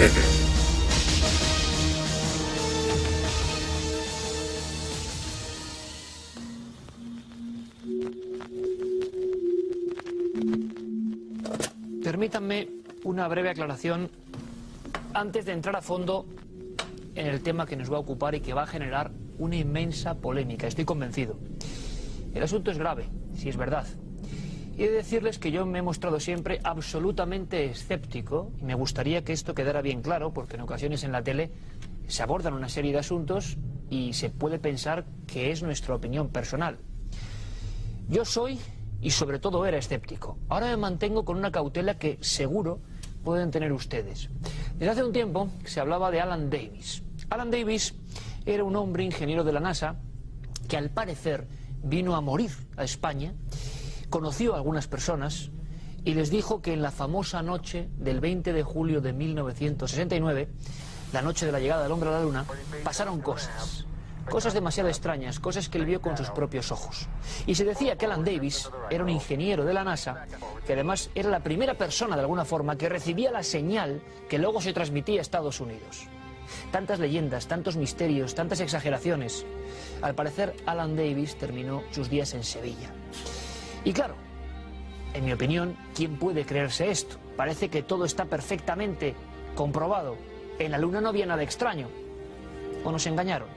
Planeta. Permítanme una breve aclaración antes de entrar a fondo en el tema que nos va a ocupar y que va a generar una inmensa polémica. Estoy convencido. El asunto es grave, si es verdad. Y he de decirles que yo me he mostrado siempre absolutamente escéptico, y me gustaría que esto quedara bien claro, porque en ocasiones en la tele se abordan una serie de asuntos y se puede pensar que es nuestra opinión personal. Yo soy, y sobre todo era, escéptico. Ahora me mantengo con una cautela que seguro pueden tener ustedes. Desde hace un tiempo se hablaba de Alan Davis. Alan Davis era un hombre ingeniero de la NASA que al parecer vino a morir a España, conoció a algunas personas y les dijo que en la famosa noche del 20 de julio de 1969, la noche de la llegada del hombre a la Luna, pasaron cosas. Cosas demasiado extrañas, cosas que él vio con sus propios ojos. Y se decía que Alan Davis era un ingeniero de la NASA, que además era la primera persona, de alguna forma, que recibía la señal que luego se transmitía a Estados Unidos. Tantas leyendas, tantos misterios, tantas exageraciones. Al parecer, Alan Davis terminó sus días en Sevilla. Y claro, en mi opinión, ¿quién puede creerse esto? Parece que todo está perfectamente comprobado. En la Luna no había nada extraño. ¿O nos engañaron?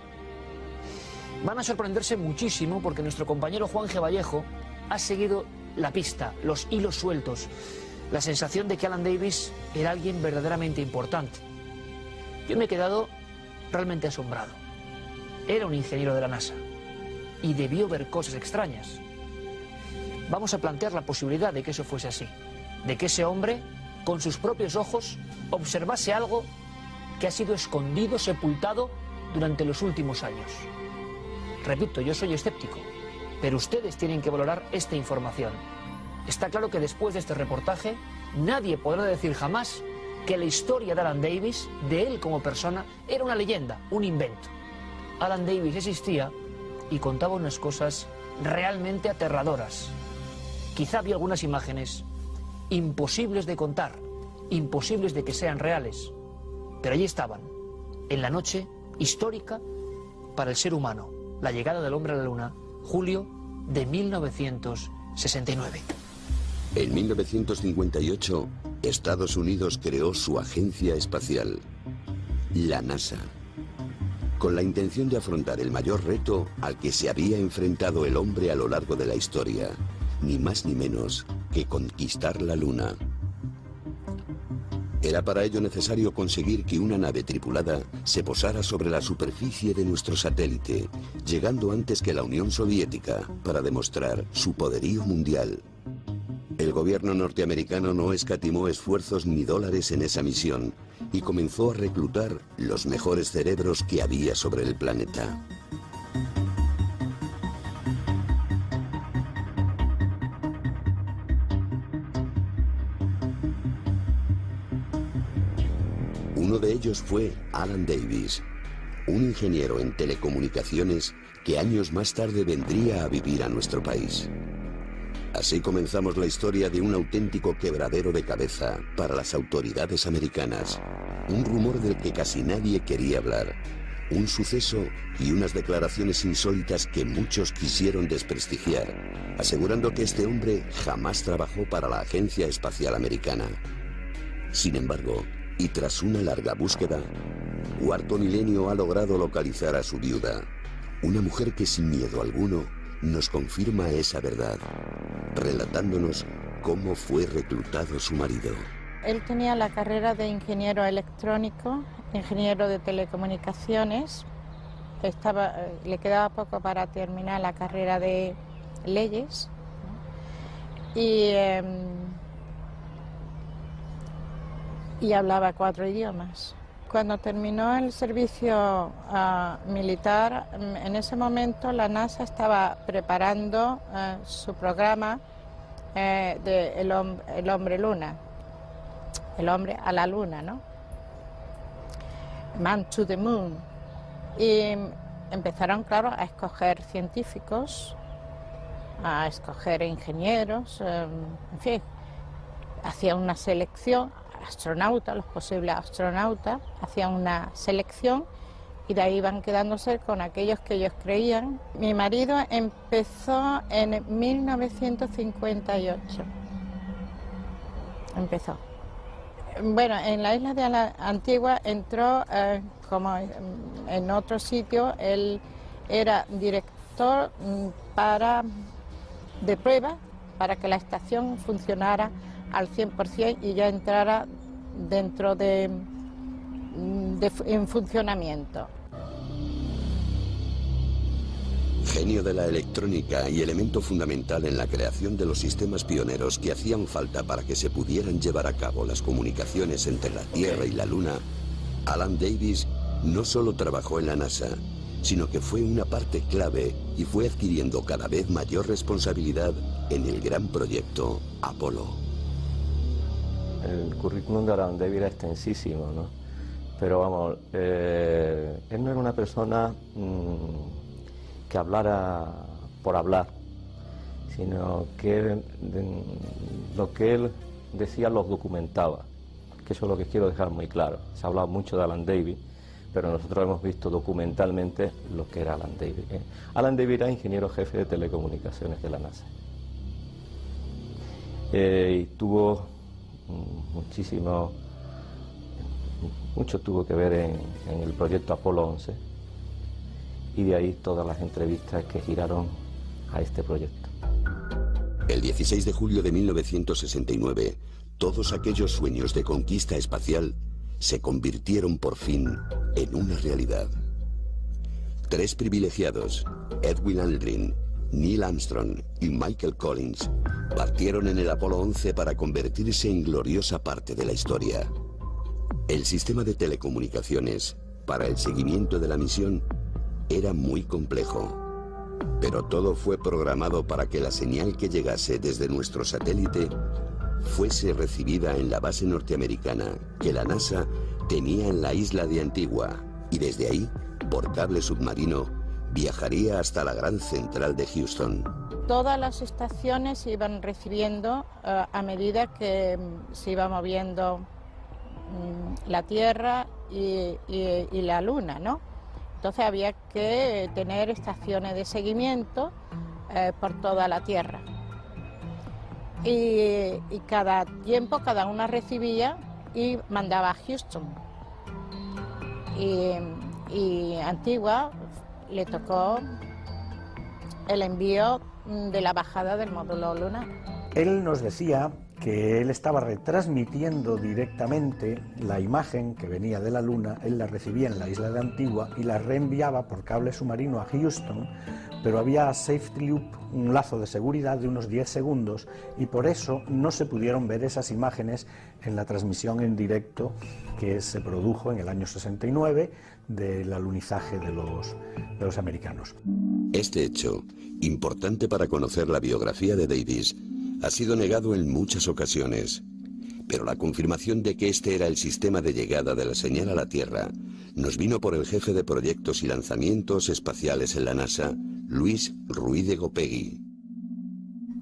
Van a sorprenderse muchísimo porque nuestro compañero Juan G. Vallejo ha seguido la pista, los hilos sueltos, la sensación de que Alan Davis era alguien verdaderamente importante. Yo me he quedado realmente asombrado. Era un ingeniero de la NASA y debió ver cosas extrañas. Vamos a plantear la posibilidad de que eso fuese así, de que ese hombre, con sus propios ojos, observase algo que ha sido escondido, sepultado durante los últimos años. Repito, yo soy escéptico, pero ustedes tienen que valorar esta información. Está claro que después de este reportaje, nadie podrá decir jamás que la historia de Alan Davis, de él como persona, era una leyenda, un invento. Alan Davis existía y contaba unas cosas realmente aterradoras. Quizá había algunas imágenes imposibles de contar, imposibles de que sean reales, pero allí estaban, en la noche histórica para el ser humano, la llegada del hombre a la Luna, julio de 1969. En 1958, Estados Unidos creó su agencia espacial, la NASA, con la intención de afrontar el mayor reto al que se había enfrentado el hombre a lo largo de la historia, ni más ni menos que conquistar la Luna. Era para ello necesario conseguir que una nave tripulada se posara sobre la superficie de nuestro satélite, llegando antes que la Unión Soviética para demostrar su poderío mundial. El gobierno norteamericano no escatimó esfuerzos ni dólares en esa misión y comenzó a reclutar los mejores cerebros que había sobre el planeta. Uno de ellos fue Alan Davis, un ingeniero en telecomunicaciones que años más tarde vendría a vivir a nuestro país. Así comenzamos la historia de un auténtico quebradero de cabeza para las autoridades americanas, un rumor del que casi nadie quería hablar, un suceso y unas declaraciones insólitas que muchos quisieron desprestigiar, asegurando que este hombre jamás trabajó para la Agencia Espacial Americana. Sin embargo, y tras una larga búsqueda, Cuarto Milenio ha logrado localizar a su viuda, una mujer que sin miedo alguno nos confirma esa verdad, relatándonos cómo fue reclutado su marido. Él tenía la carrera de ingeniero electrónico, ingeniero de telecomunicaciones, le quedaba poco para terminar la carrera de leyes, ¿no? Y hablaba 4 idiomas. Cuando terminó el servicio militar, en ese momento la NASA estaba preparando su programa de el hombre luna, el hombre a la luna, ¿no? Man to the Moon. Y empezaron, claro, a escoger científicos, a escoger ingenieros, en fin, hacía una selección. astronautas, los posibles astronautas, hacían una selección y de ahí iban quedándose con aquellos que ellos creían. Mi marido empezó en 1958. Empezó. Bueno, en la isla de la Antigua entró como en otro sitio. Él era director de prueba para que la estación funcionara al 100% y ya entrara dentro en funcionamiento. Genio de la electrónica y elemento fundamental en la creación de los sistemas pioneros que hacían falta para que se pudieran llevar a cabo las comunicaciones entre la Tierra y la Luna, Alan Davis no solo trabajó en la NASA, sino que fue una parte clave y fue adquiriendo cada vez mayor responsabilidad en el gran proyecto Apolo. El currículum de Alan Davis era extensísimo, ¿no? Pero vamos, él no era una persona que hablara por hablar, sino que lo que él decía lo documentaba, que eso es lo que quiero dejar muy claro. Se ha hablado mucho de Alan Davis, pero nosotros hemos visto documentalmente lo que era Alan Davis. Alan Davis era ingeniero jefe de telecomunicaciones de la NASA. Y tuvo mucho tuvo que ver en el proyecto Apolo 11, y de ahí todas las entrevistas que giraron a este proyecto. El 16 de julio de 1969, todos aquellos sueños de conquista espacial se convirtieron por fin en una realidad. 3 privilegiados, Edwin Aldrin, Neil Armstrong y Michael Collins, partieron en el Apolo 11 para convertirse en gloriosa parte de la historia. El sistema de telecomunicaciones para el seguimiento de la misión era muy complejo, pero todo fue programado para que la señal que llegase desde nuestro satélite fuese recibida en la base norteamericana que la NASA tenía en la isla de Antigua, y desde ahí, por cable submarino, viajaría hasta la gran central de Houston. Todas las estaciones iban recibiendo a medida que se iba moviendo la Tierra y la Luna, ¿no? Entonces había que tener estaciones de seguimiento por toda la Tierra. Y cada tiempo cada una recibía y mandaba a Houston. Y Antigua le tocó el envío de la bajada del módulo lunar. Él nos decía que él estaba retransmitiendo directamente la imagen que venía de la Luna, él la recibía en la isla de Antigua y la reenviaba por cable submarino a Houston, pero había safety loop, un lazo de seguridad de unos 10 segundos, y por eso no se pudieron ver esas imágenes en la transmisión en directo que se produjo en el año 69 del alunizaje de los americanos. Este hecho, importante para conocer la biografía de Davis, ha sido negado en muchas ocasiones, pero la confirmación de que este era el sistema de llegada de la señal a la Tierra nos vino por el jefe de proyectos y lanzamientos espaciales en la NASA, Luis Ruiz de Gopegui.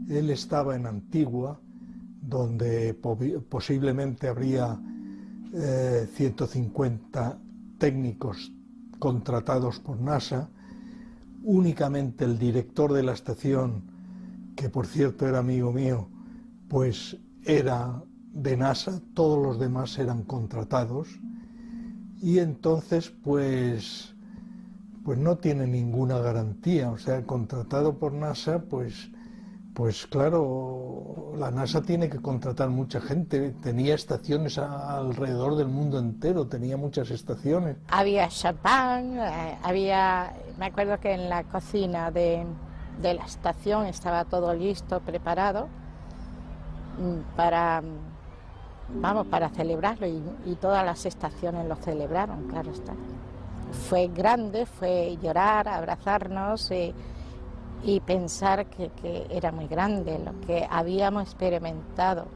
Él estaba en Antigua, donde posiblemente habría 150 técnicos contratados por NASA. Únicamente el director de la estación, que por cierto era amigo mío, pues era de NASA, todos los demás eran contratados, y entonces pues no tiene ninguna garantía. O sea, contratado por NASA, pues claro, la NASA tiene que contratar mucha gente. Tenía estaciones alrededor del mundo entero, tenía muchas estaciones. Había champán, me acuerdo que en la cocina de la estación estaba todo listo, preparado para celebrarlo, y todas las estaciones lo celebraron, claro está. Fue grande, fue llorar, abrazarnos y pensar que era muy grande lo que habíamos experimentado,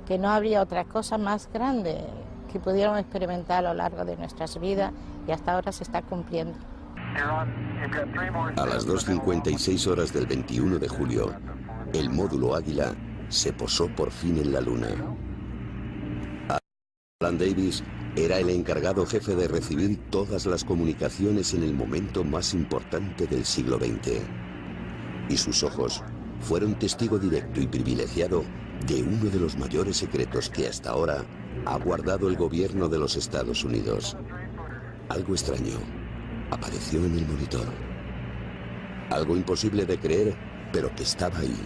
que no habría otra cosa más grande que pudiéramos experimentar a lo largo de nuestras vidas, y hasta ahora se está cumpliendo. A las 2:56 horas del 21 de julio, el módulo Águila se posó por fin en la Luna. Stan Davis era el encargado jefe de recibir todas las comunicaciones en el momento más importante del siglo XX. Y sus ojos fueron testigo directo y privilegiado de uno de los mayores secretos que hasta ahora ha guardado el gobierno de los Estados Unidos. Algo extraño apareció en el monitor. Algo imposible de creer, pero que estaba ahí.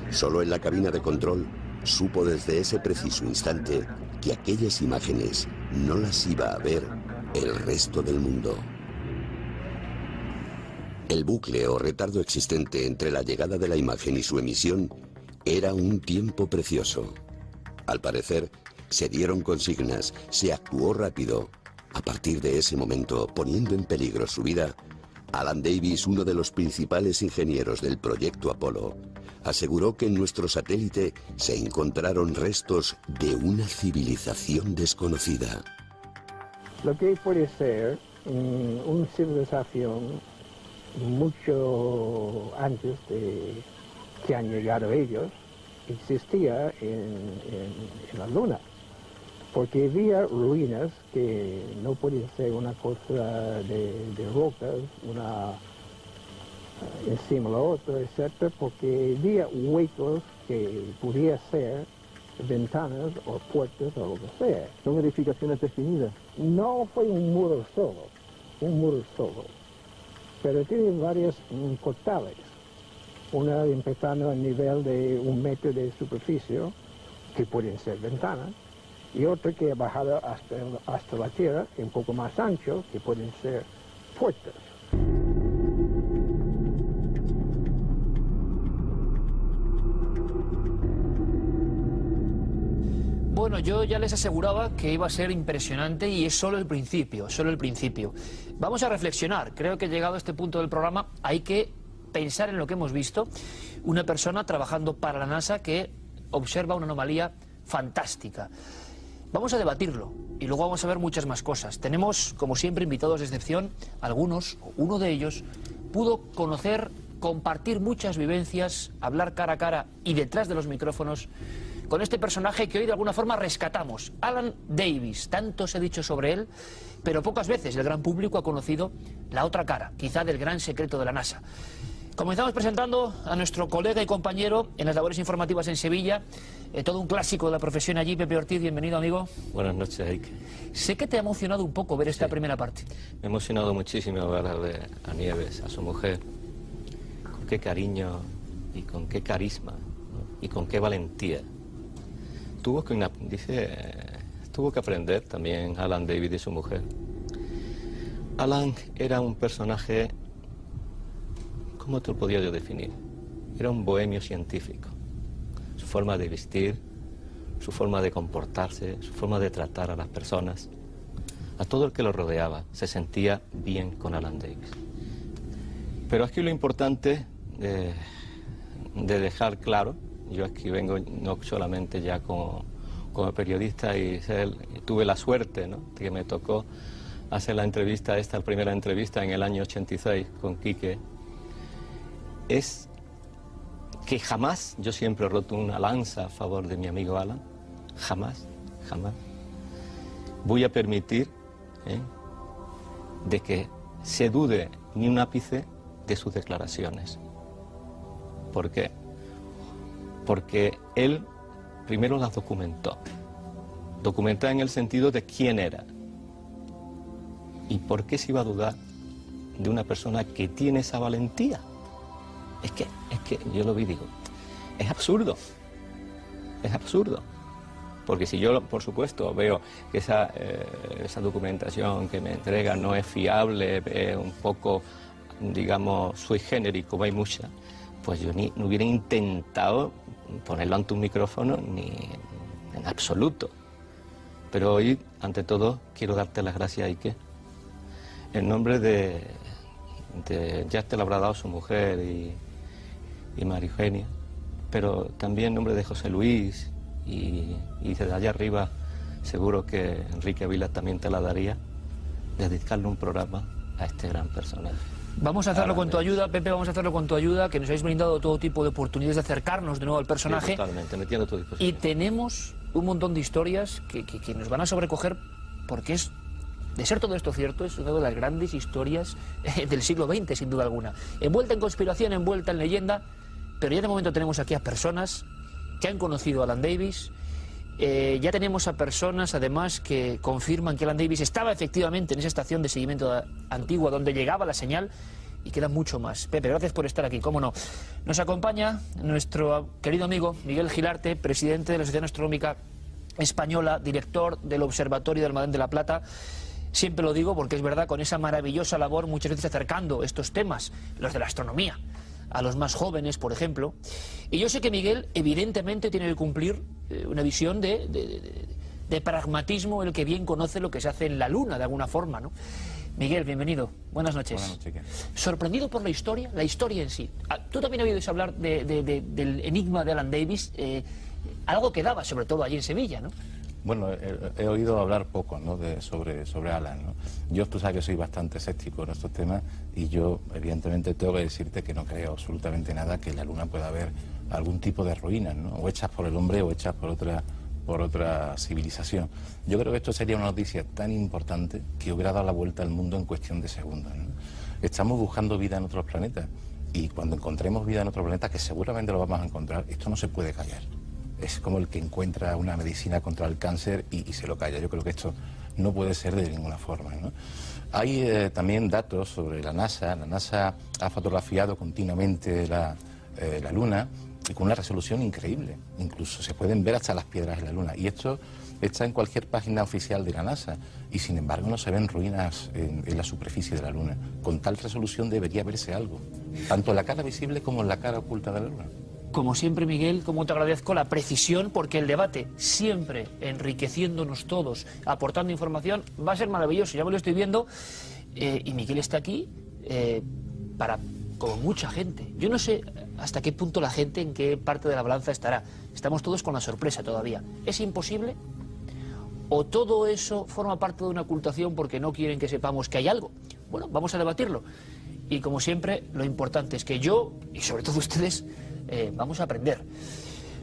Solo en la cabina de control supo desde ese preciso instante que aquellas imágenes no las iba a ver el resto del mundo. El bucle o retardo existente entre la llegada de la imagen y su emisión era un tiempo precioso. Al parecer, se dieron consignas, se actuó rápido. A partir de ese momento, poniendo en peligro su vida, Alan Davis, uno de los principales ingenieros del proyecto Apolo, aseguró que en nuestro satélite se encontraron restos de una civilización desconocida. Lo que puede ser una civilización mucho antes de que han llegado ellos, existía en la Luna, porque había ruinas que no podían ser una cosa de rocas, una encima de la otra, etc., porque había huecos que podían ser ventanas o puertas o lo que sea. ¿Son edificaciones definidas? No fue un muro solo, pero tiene varios portales. Una empezando a nivel de 1 metro de superficie, que pueden ser ventanas, y otra que ha bajado hasta la tierra, un poco más ancho, que pueden ser puertas. Bueno, yo ya les aseguraba que iba a ser impresionante y es solo el principio, solo el principio. Vamos a reflexionar. Creo que llegado a este punto del programa hay que pensar en lo que hemos visto. Una persona trabajando para la NASA que observa una anomalía fantástica. Vamos a debatirlo y luego vamos a ver muchas más cosas. Tenemos, como siempre, invitados de excepción. Algunos, uno de ellos, pudo conocer, compartir muchas vivencias, hablar cara a cara y detrás de los micrófonos con este personaje que hoy de alguna forma rescatamos, Alan Davis. Tanto se ha dicho sobre él, pero pocas veces el gran público ha conocido la otra cara, quizá del gran secreto de la NASA. Comenzamos presentando a nuestro colega y compañero en las labores informativas en Sevilla, todo un clásico de la profesión allí, Pepe Ortiz. Bienvenido, amigo. Buenas noches, Ike. Sé que te ha emocionado un poco ver esta primera parte. Me ha emocionado muchísimo ver a Nieves, a su mujer, con qué cariño y con qué carisma, ¿no? Y con qué valentía. Tuvo que aprender también Alan Davis de su mujer. Alan era un personaje, ¿cómo te lo podía yo definir? Era un bohemio científico. Su forma de vestir, su forma de comportarse, su forma de tratar a las personas, a todo el que lo rodeaba, se sentía bien con Alan Davis. Pero aquí lo importante de dejar claro, yo aquí vengo no solamente ya como periodista y tuve la suerte, ¿no?, de que me tocó hacer la primera entrevista en el año 86 con Quique, es que jamás, yo siempre he roto una lanza a favor de mi amigo Alan, jamás voy a permitir de que se dude ni un ápice de sus declaraciones. ¿Por qué? Porque él primero las documentó en el sentido de quién era. ¿Y por qué se iba a dudar de una persona que tiene esa valentía? Es que yo lo vi y digo, es absurdo, porque si yo, por supuesto, veo que esa documentación que me entrega no es fiable, es un poco, digamos, sui generis, como hay mucha, pues yo no hubiera intentado ponerlo ante un micrófono ni en absoluto. Pero hoy, ante todo, quiero darte las gracias, Ike, en nombre ya te lo habrá dado su mujer y María Eugenia, pero también en nombre de José Luis y desde allá arriba seguro que Enrique Vila también te la daría, dedicarle un programa a este gran personaje. Vamos a hacerlo con tu ayuda, Pepe, vamos a hacerlo con tu ayuda, que nos habéis brindado todo tipo de oportunidades de acercarnos de nuevo al personaje. Sí, totalmente, me tiene a tu disposición. Y tenemos un montón de historias que nos van a sobrecoger, porque es, de ser todo esto cierto, es una de las grandes historias del siglo XX, sin duda alguna. Envuelta en conspiración, envuelta en leyenda, pero ya de momento tenemos aquí a personas que han conocido a Alan Davis. Ya tenemos a personas, además, que confirman que Alan Davis estaba efectivamente en esa estación de seguimiento antigua donde llegaba la señal, y queda mucho más. Pepe, gracias por estar aquí, cómo no. Nos acompaña nuestro querido amigo Miguel Gilarte, presidente de la Asociación Astronómica Española, director del Observatorio de Almadén de la Plata. Siempre lo digo porque es verdad, con esa maravillosa labor, muchas veces acercando estos temas, los de la astronomía, a los más jóvenes, por ejemplo. Y yo sé que Miguel, evidentemente, tiene que cumplir una visión de pragmatismo, el que bien conoce lo que se hace en la Luna, de alguna forma, ¿no? Miguel, bienvenido. Buenas noches. Buenas noches, ¿qué? Sorprendido por la historia en sí. Tú también has oído hablar del enigma de Alan Davis, algo que daba, sobre todo allí en Sevilla, ¿no? Bueno, he oído hablar poco, ¿no?, sobre Alan, ¿no? Yo, tú sabes que soy bastante escéptico en estos temas, y yo, evidentemente, tengo que decirte que no creo absolutamente nada que en la Luna pueda haber algún tipo de ruinas, ¿no?, o hechas por el hombre o hechas por otra civilización. Yo creo que esto sería una noticia tan importante que hubiera dado la vuelta al mundo en cuestión de segundos, ¿no? Estamos buscando vida en otros planetas, y cuando encontremos vida en otros planetas, que seguramente lo vamos a encontrar, esto no se puede callar. Es como el que encuentra una medicina contra el cáncer y se lo calla. Yo creo que esto no puede ser de ninguna forma, ¿no? Hay también datos sobre la NASA. La NASA ha fotografiado continuamente la Luna, y con una resolución increíble. Incluso se pueden ver hasta las piedras de la Luna. Y esto está en cualquier página oficial de la NASA. Y sin embargo no se ven ruinas en la superficie de la Luna. Con tal resolución debería verse algo, tanto en la cara visible como en la cara oculta de la Luna. Como siempre, Miguel, como te agradezco la precisión, porque el debate, siempre enriqueciéndonos todos, aportando información, va a ser maravilloso. Ya me lo estoy viendo, y Miguel está aquí para, como mucha gente. Yo no sé hasta qué punto la gente, en qué parte de la balanza estará. Estamos todos con la sorpresa todavía. ¿Es imposible? ¿O todo eso forma parte de una ocultación porque no quieren que sepamos que hay algo? Bueno, vamos a debatirlo. Y como siempre, lo importante es que yo, y sobre todo ustedes, vamos a aprender.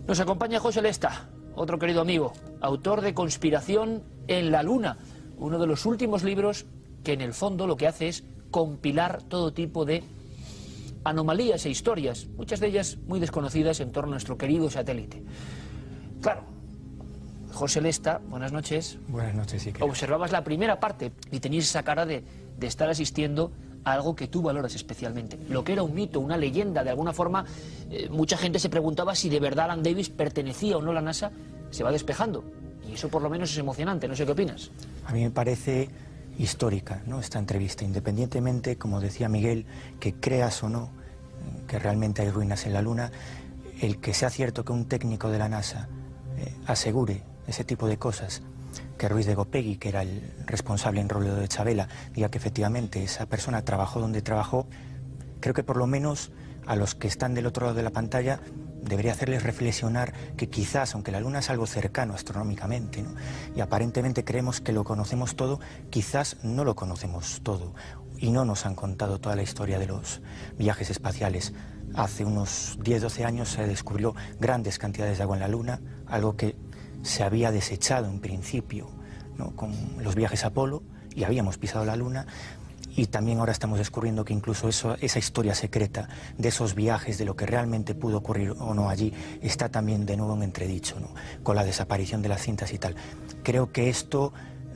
Nos acompaña José Lesta, otro querido amigo, autor de Conspiración en la Luna, uno de los últimos libros que en el fondo lo que hace es compilar todo tipo de anomalías e historias, muchas de ellas muy desconocidas en torno a nuestro querido satélite. Claro, José Lesta, buenas noches. Buenas noches, sí. Observabas la primera parte y tenías esa cara de estar asistiendo a algo que tú valoras especialmente. Lo que era un mito, una leyenda, de alguna forma, mucha gente se preguntaba si de verdad Alan Davis pertenecía o no a la NASA. Se va despejando, y eso por lo menos es emocionante. No sé qué opinas. A mí me parece histórica, ¿no?, esta entrevista, independientemente, como decía Miguel, que creas o no que realmente hay ruinas en la Luna. El que sea cierto que un técnico de la NASA asegure ese tipo de cosas, que Ruiz de Gopegui, que era el responsable en Robledo de Chavela, diga que efectivamente esa persona trabajó donde trabajó, creo que por lo menos a los que están del otro lado de la pantalla debería hacerles reflexionar que quizás, aunque la Luna es algo cercano astronómicamente, ¿no?, y aparentemente creemos que lo conocemos todo, quizás no lo conocemos todo, y no nos han contado toda la historia de los viajes espaciales. Hace unos 10-12 años se descubrió grandes cantidades de agua en la Luna, algo que se había desechado en principio, ¿no?, con los viajes Apolo, y habíamos pisado la Luna. Y también ahora estamos descubriendo que incluso esa historia secreta de esos viajes, de lo que realmente pudo ocurrir o no allí, está también de nuevo en entredicho, ¿no?, con la desaparición de las cintas y tal. Creo que esto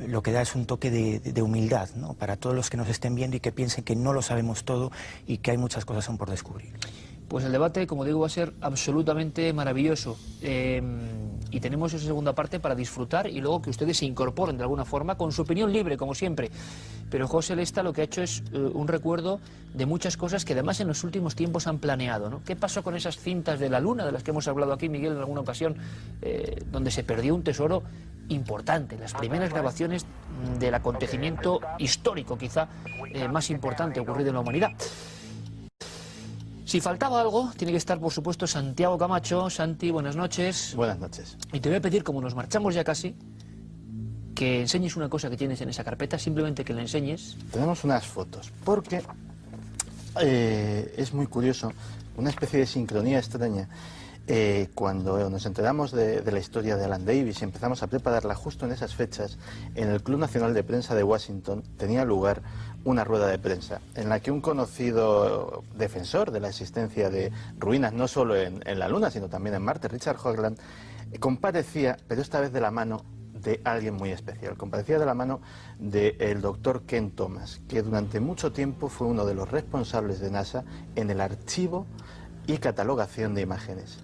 lo que da es un toque de humildad, ¿no?, para todos los que nos estén viendo y que piensen que no lo sabemos todo y que hay muchas cosas aún por descubrir. Pues el debate, como digo, va a ser absolutamente maravilloso. Y tenemos esa segunda parte para disfrutar y luego que ustedes se incorporen de alguna forma con su opinión libre, como siempre. Pero José Lesta lo que ha hecho es un recuerdo de muchas cosas que además en los últimos tiempos han planeado, ¿no? ¿Qué pasó con esas cintas de la Luna, de las que hemos hablado aquí, Miguel, en alguna ocasión, donde se perdió un tesoro importante, las primeras grabaciones del acontecimiento histórico, quizá más importante ocurrido en la humanidad? Si faltaba algo, tiene que estar, por supuesto, Santiago Camacho. Santi, buenas noches. Buenas noches. Y te voy a pedir, como nos marchamos ya casi, que enseñes una cosa que tienes en esa carpeta, simplemente que la enseñes. Tenemos unas fotos, porque es muy curioso, una especie de sincronía extraña. Cuando nos enteramos de la historia de Alan Davis y empezamos a prepararla justo en esas fechas, en el Club Nacional de Prensa de Washington tenía lugar una rueda de prensa en la que un conocido defensor de la existencia de ruinas no solo en la Luna sino también en Marte, Richard Hoagland, comparecía, pero esta vez de la mano de alguien muy especial. Comparecía de la mano del doctor Ken Thomas, que durante mucho tiempo fue uno de los responsables de NASA en el archivo y catalogación de imágenes.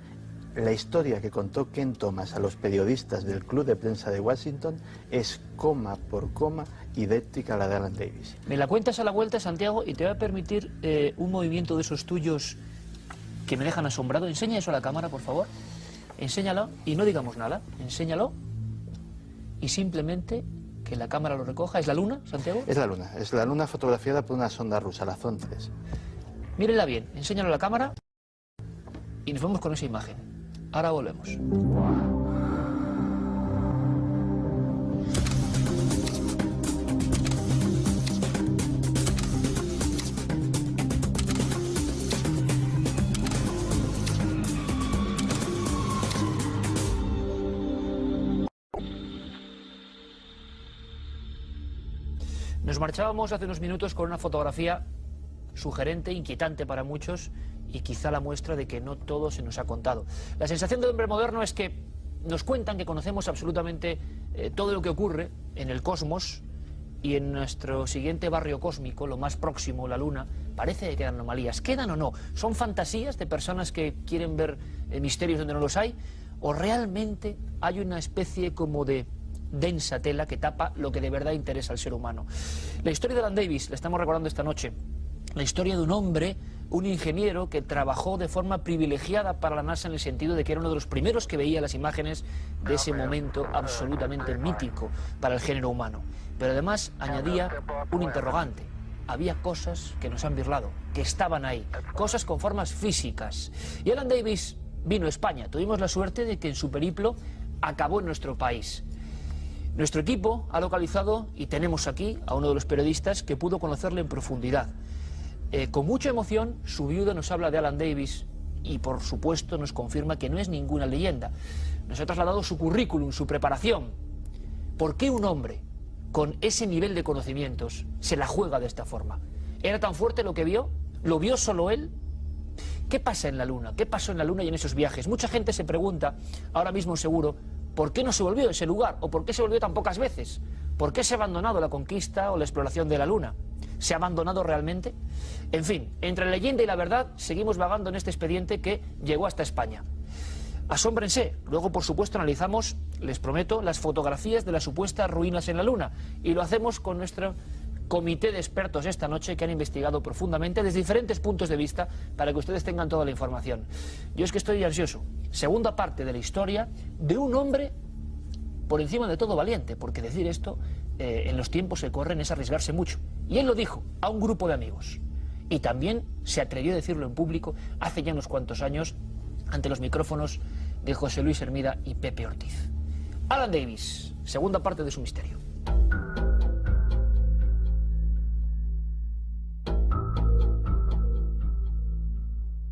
La historia que contó Ken Thomas a los periodistas del Club de Prensa de Washington es coma por coma idéntica a la de Alan Davis. Me la cuentas a la vuelta, Santiago, y te voy a permitir un movimiento de esos tuyos que me dejan asombrado. Enseña eso a la cámara, por favor. Enséñalo y no digamos nada. Enséñalo y simplemente que la cámara lo recoja. ¿Es la Luna, Santiago? Es la Luna fotografiada por una sonda rusa, la Zond 3. Mírenla bien, enséñalo a la cámara y nos vamos con esa imagen. Ahora volvemos. Nos marchábamos hace unos minutos con una fotografía sugerente, inquietante para muchos y quizá la muestra de que no todo se nos ha contado. La sensación del hombre moderno es que nos cuentan que conocemos absolutamente todo lo que ocurre en el cosmos y en nuestro siguiente barrio cósmico, lo más próximo, la Luna, parece que quedan anomalías. ¿Quedan o no? ¿Son fantasías de personas que quieren ver misterios donde no los hay? ¿O realmente hay una especie como de densa tela que tapa lo que de verdad interesa al ser humano? La historia de Alan Davis la estamos recordando esta noche. La historia de un hombre, un ingeniero que trabajó de forma privilegiada para la NASA en el sentido de que era uno de los primeros que veía las imágenes de ese momento absolutamente mítico para el género humano. Pero además añadía un interrogante. Había cosas que nos han birlado, que estaban ahí, cosas con formas físicas. Y Alan Davis vino a España. Tuvimos la suerte de que en su periplo acabó en nuestro país. Nuestro equipo ha localizado, y tenemos aquí a uno de los periodistas que pudo conocerle en profundidad. Con mucha emoción, su viuda nos habla de Alan Davis y, por supuesto, nos confirma que no es ninguna leyenda. Nos ha trasladado su currículum, su preparación. ¿Por qué un hombre con ese nivel de conocimientos se la juega de esta forma? ¿Era tan fuerte lo que vio? ¿Lo vio solo él? ¿Qué pasa en la Luna? ¿Qué pasó en la Luna y en esos viajes? Mucha gente se pregunta, ahora mismo seguro, ¿por qué no se volvió a ese lugar? ¿O por qué se volvió tan pocas veces? ¿Por qué se ha abandonado la conquista o la exploración de la Luna? ¿Se ha abandonado realmente? En fin, entre la leyenda y la verdad seguimos vagando en este expediente que llegó hasta España. Asómbrense. Luego, por supuesto, analizamos, les prometo, las fotografías de las supuestas ruinas en la Luna. Y lo hacemos con nuestro comité de expertos esta noche que han investigado profundamente desde diferentes puntos de vista para que ustedes tengan toda la información. Yo es que estoy ansioso. Segunda parte de la historia de un hombre por encima de todo valiente, porque decir esto en los tiempos que corren es arriesgarse mucho. Y él lo dijo a un grupo de amigos. Y también se atrevió a decirlo en público hace ya unos cuantos años ante los micrófonos de José Luis Hermida y Pepe Ortiz. Alan Davis, segunda parte de su misterio.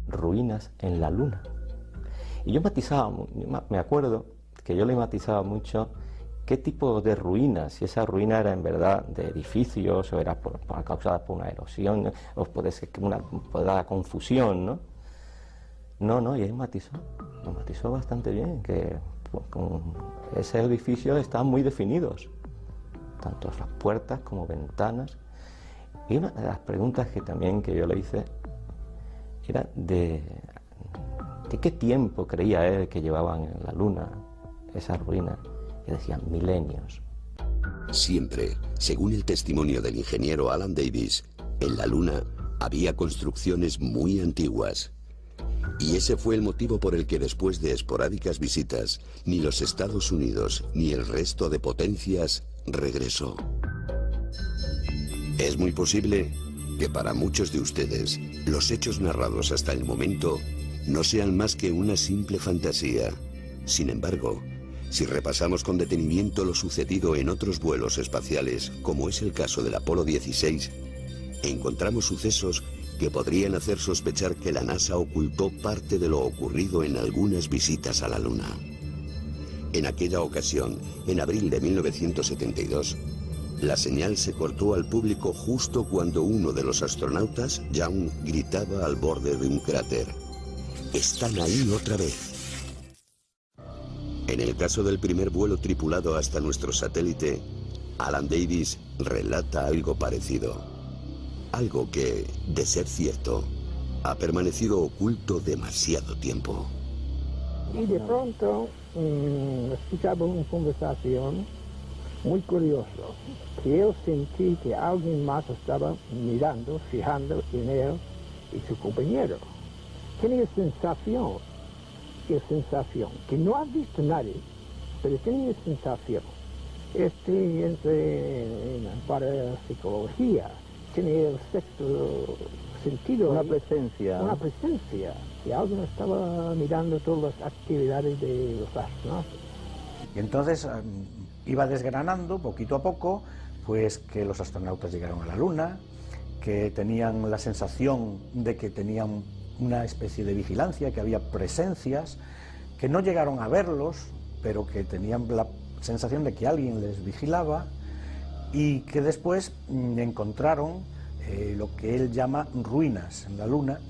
Ruinas en la Luna. Y yo matizaba, me acuerdo que yo le matizaba mucho qué tipo de ruinas, si esa ruina era en verdad de edificios o era causada por una erosión, o puede ser que puede dar confusión, ¿no? No, y él lo matizó bastante bien, que con ese edificio están muy definidos, tanto las puertas como ventanas. Y una de las preguntas que también que yo le hice era de qué tiempo creía él que llevaban en la Luna esas ruinas, que decían milenios. Siempre, según el testimonio del ingeniero Alan Davis, en la Luna había construcciones muy antiguas. Y ese fue el motivo por el que después de esporádicas visitas, ni los Estados Unidos ni el resto de potencias regresó. Es muy posible que para muchos de ustedes, los hechos narrados hasta el momento no sean más que una simple fantasía. Sin embargo, si repasamos con detenimiento lo sucedido en otros vuelos espaciales, como es el caso del Apolo 16, encontramos sucesos que podrían hacer sospechar que la NASA ocultó parte de lo ocurrido en algunas visitas a la Luna. En aquella ocasión, en abril de 1972, la señal se cortó al público justo cuando uno de los astronautas, Young, gritaba al borde de un cráter: ¡están ahí otra vez! En el caso del primer vuelo tripulado hasta nuestro satélite, Alan Davis relata algo parecido. Algo que, de ser cierto, ha permanecido oculto demasiado tiempo. Y de pronto escuchaba una conversación muy curiosa, que yo sentí que alguien más estaba mirando, fijando en él y su compañero. Tenía sensación, que no ha visto nadie, pero tenía sensación. Entre en parapsicología, tiene el sexto sentido. Una presencia. Una presencia, que alguien estaba mirando todas las actividades de los astronautas. Y entonces iba desgranando poquito a poco, pues que los astronautas llegaron a la Luna, que tenían la sensación de que tenían una especie de vigilancia, que había presencias, que no llegaron a verlos, pero que tenían la sensación de que alguien les vigilaba, y que después encontraron lo que él llama ruinas en la Luna,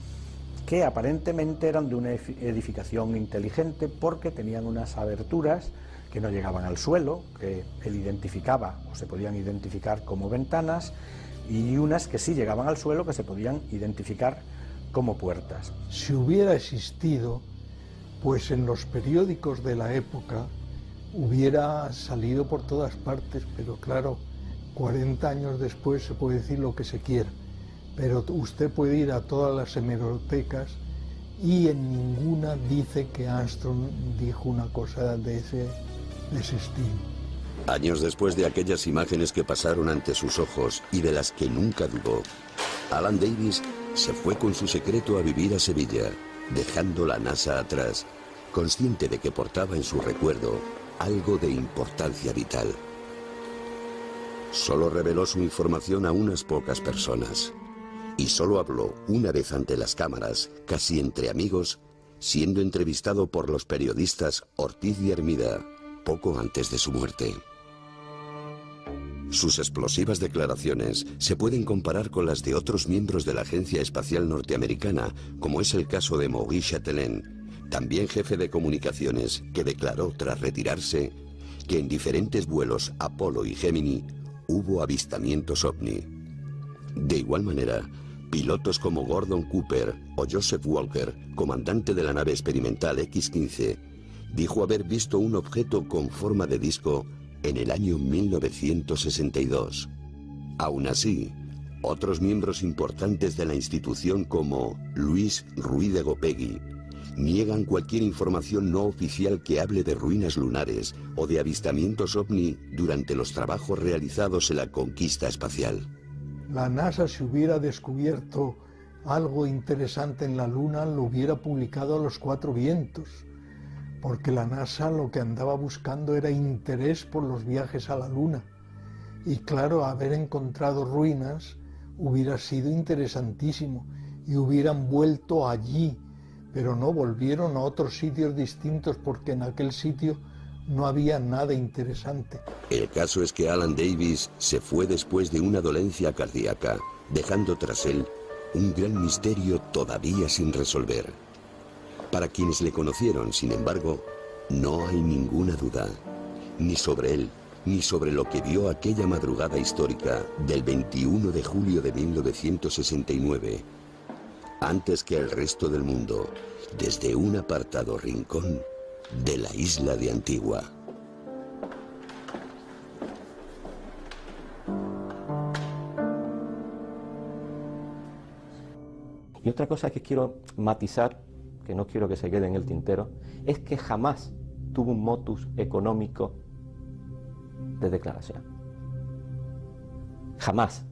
que aparentemente eran de una edificación inteligente porque tenían unas aberturas que no llegaban al suelo, que él identificaba o se podían identificar como ventanas, y unas que sí llegaban al suelo, que se podían identificar como puertas. Si hubiera existido, pues en los periódicos de la época hubiera salido por todas partes, pero claro, 40 años después se puede decir lo que se quiera, pero usted puede ir a todas las hemerotecas y en ninguna dice que Armstrong dijo una cosa de ese estilo. Años después de aquellas imágenes que pasaron ante sus ojos y de las que nunca dudó, Alan Davis se fue con su secreto a vivir a Sevilla, dejando la NASA atrás, consciente de que portaba en su recuerdo algo de importancia vital. Solo reveló su información a unas pocas personas, y solo habló una vez ante las cámaras, casi entre amigos, siendo entrevistado por los periodistas Ortiz y Hermida, poco antes de su muerte. Sus explosivas declaraciones se pueden comparar con las de otros miembros de la Agencia Espacial Norteamericana, como es el caso de Maurice Chatelain, también jefe de comunicaciones, que declaró tras retirarse que en diferentes vuelos Apolo y Gemini hubo avistamientos ovni. De igual manera, pilotos como Gordon Cooper o Joseph Walker, comandante de la nave experimental X-15, dijo haber visto un objeto con forma de disco en el año 1962. Aún así, otros miembros importantes de la institución como Luis Ruiz de Gopegui niegan cualquier información no oficial que hable de ruinas lunares o de avistamientos ovni durante los trabajos realizados en la conquista espacial. La NASA, si hubiera descubierto algo interesante en la Luna, lo hubiera publicado a los cuatro vientos, porque la NASA lo que andaba buscando era interés por los viajes a la Luna. Y claro, haber encontrado ruinas hubiera sido interesantísimo y hubieran vuelto allí, pero no, volvieron a otros sitios distintos porque en aquel sitio no había nada interesante. El caso es que Alan Davis se fue después de una dolencia cardíaca, dejando tras él un gran misterio todavía sin resolver. Para quienes le conocieron, sin embargo, no hay ninguna duda, ni sobre él, ni sobre lo que vio aquella madrugada histórica del 21 de julio de 1969, antes que el resto del mundo, desde un apartado rincón de la isla de Antigua. Y otra cosa que quiero matizar, que no quiero que se quede en el tintero, es que jamás tuvo un motus económico de declaración. Jamás.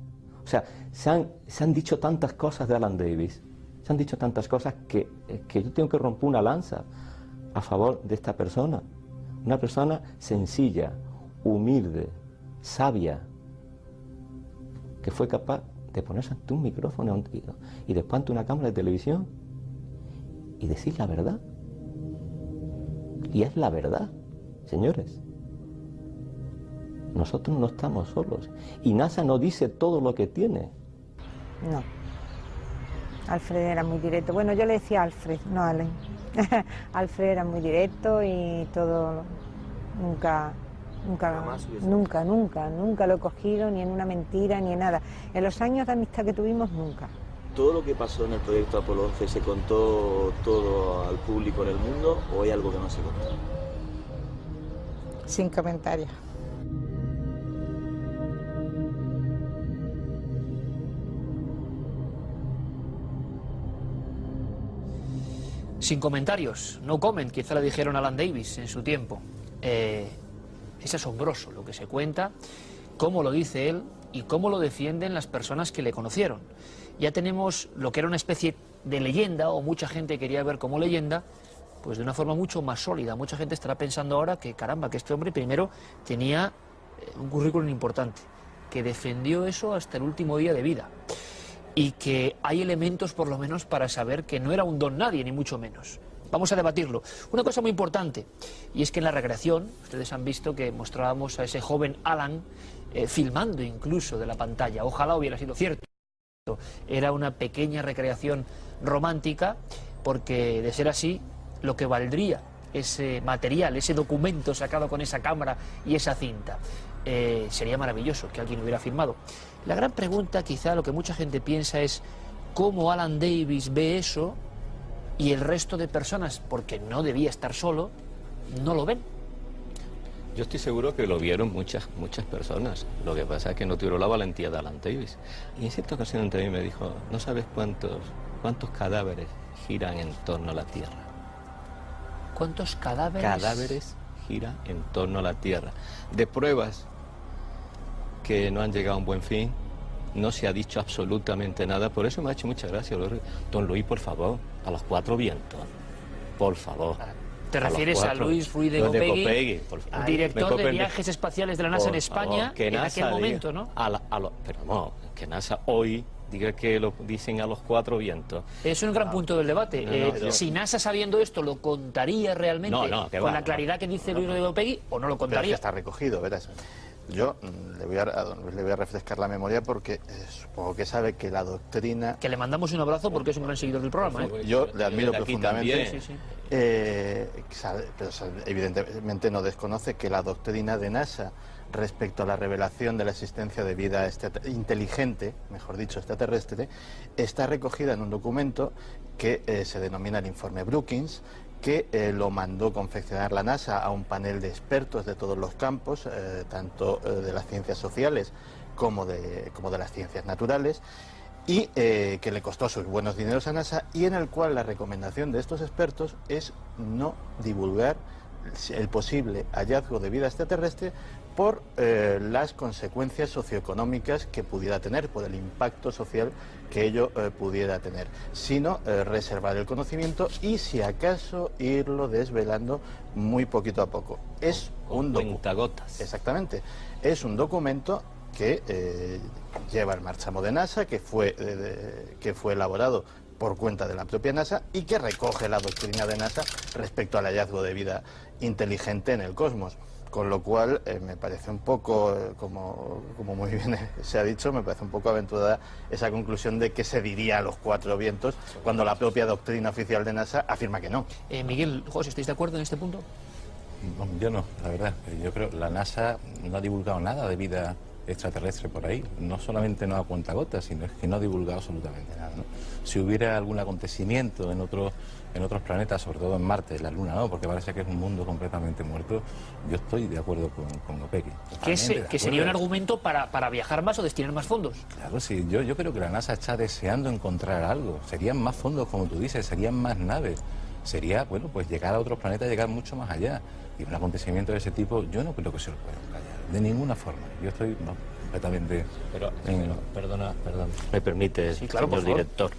O sea, se han dicho tantas cosas de Alan Davis, se han dicho tantas cosas que yo tengo que romper una lanza a favor de esta persona. Una persona sencilla, humilde, sabia, que fue capaz de ponerse ante un micrófono y después ante una cámara de televisión y decir la verdad. Y es la verdad, señores. Nosotros no estamos solos. Y NASA no dice todo lo que tiene. No. Alfred era muy directo. Bueno, yo le decía Alfred, no Allen. Alfred era muy directo y todo... Nunca lo he cogido ni en una mentira ni en nada. En los años de amistad que tuvimos, nunca. ¿Todo lo que pasó en el proyecto Apolo 11 se contó todo al público en el mundo o hay algo que no se contó? Sin comentarios. Sin comentarios, no comment, quizá le dijeron a Alan Davis en su tiempo. Es asombroso lo que se cuenta, cómo lo dice él y cómo lo defienden las personas que le conocieron. Ya tenemos lo que era una especie de leyenda, o mucha gente quería ver como leyenda, pues de una forma mucho más sólida. Mucha gente estará pensando ahora que, caramba, que este hombre primero tenía un currículum importante, que defendió eso hasta el último día de vida, y que hay elementos por lo menos para saber que no era un don nadie, ni mucho menos. Vamos a debatirlo. Una cosa muy importante, y es que en la recreación, ustedes han visto que mostrábamos a ese joven Alan filmando incluso de la pantalla. Ojalá hubiera sido cierto. Era una pequeña recreación romántica, porque de ser así, lo que valdría ese material, ese documento sacado con esa cámara y esa cinta, sería maravilloso que alguien hubiera filmado. La gran pregunta, quizá lo que mucha gente piensa, es cómo Alan Davis ve eso y el resto de personas, porque no debía estar solo, no lo ven. Yo estoy seguro que lo vieron muchas personas. Lo que pasa es que no tuvieron la valentía de Alan Davis. Y en cierta ocasión también me dijo, no sabes cuántos cadáveres giran en torno a la Tierra. ¿Cuántos cadáveres? Cadáveres giran en torno a la Tierra. De pruebas que no han llegado a un buen fin, no se ha dicho absolutamente nada. Por eso me ha hecho mucha gracia. Don Luis, por favor, a los cuatro vientos, por favor. ¿Te refieres a Luis Ruiz de Gopegui, director de viajes espaciales de la NASA en España, en aquel momento, ¿no? Pero no, que NASA hoy diga que lo dicen a los cuatro vientos. Es un gran punto del debate. Si NASA, sabiendo esto, ¿lo contaría realmente con la claridad que dice Luis de Gopegui o no lo contaría? Pero es que está recogido, verás. Yo le voy a refrescar la memoria porque supongo que sabe que la doctrina... Que le mandamos un abrazo porque es un gran seguidor del programa, ¿eh? Yo le admiro profundamente, pero evidentemente no desconoce que la doctrina de NASA respecto a la revelación de la existencia de vida inteligente, mejor dicho, extraterrestre, está recogida en un documento que se denomina el informe Brookings, que lo mandó confeccionar la NASA a un panel de expertos de todos los campos, tanto de las ciencias sociales como de las ciencias naturales, y que le costó sus buenos dineros a NASA, y en el cual la recomendación de estos expertos es no divulgar el posible hallazgo de vida extraterrestre por las consecuencias socioeconómicas que pudiera tener, por el impacto social que ello pudiera tener, sino reservar el conocimiento y, si acaso, irlo desvelando muy poquito a poco. Es un cuentagotas. Exactamente. Es un documento que lleva el marchamo de NASA, que fue elaborado por cuenta de la propia NASA y que recoge la doctrina de NASA respecto al hallazgo de vida inteligente en el cosmos. Con lo cual me parece un poco, como muy bien se ha dicho, me parece un poco aventurada esa conclusión de que se diría a los cuatro vientos cuando la propia doctrina oficial de NASA afirma que no. Miguel, José, ¿estáis de acuerdo en este punto? Yo no, la verdad. Yo creo que la NASA no ha divulgado nada de vida extraterrestre por ahí. No solamente no a cuentagotas, sino es que no ha divulgado absolutamente nada, ¿no? Si hubiera algún acontecimiento en otros planetas, sobre todo en Marte, la Luna, ¿no? Porque parece que es un mundo completamente muerto, yo estoy de acuerdo con Gopegui. Que sería un argumento para viajar más o destinar más fondos. Claro, sí, yo creo que la NASA está deseando encontrar algo. Serían más fondos, como tú dices, serían más naves. Sería, bueno, pues llegar a otros planetas, llegar mucho más allá. Y un acontecimiento de ese tipo, yo no creo que se lo puedan callar, de ninguna forma. Yo estoy completamente... Pero, perdona, me permite, sí, claro, señor director.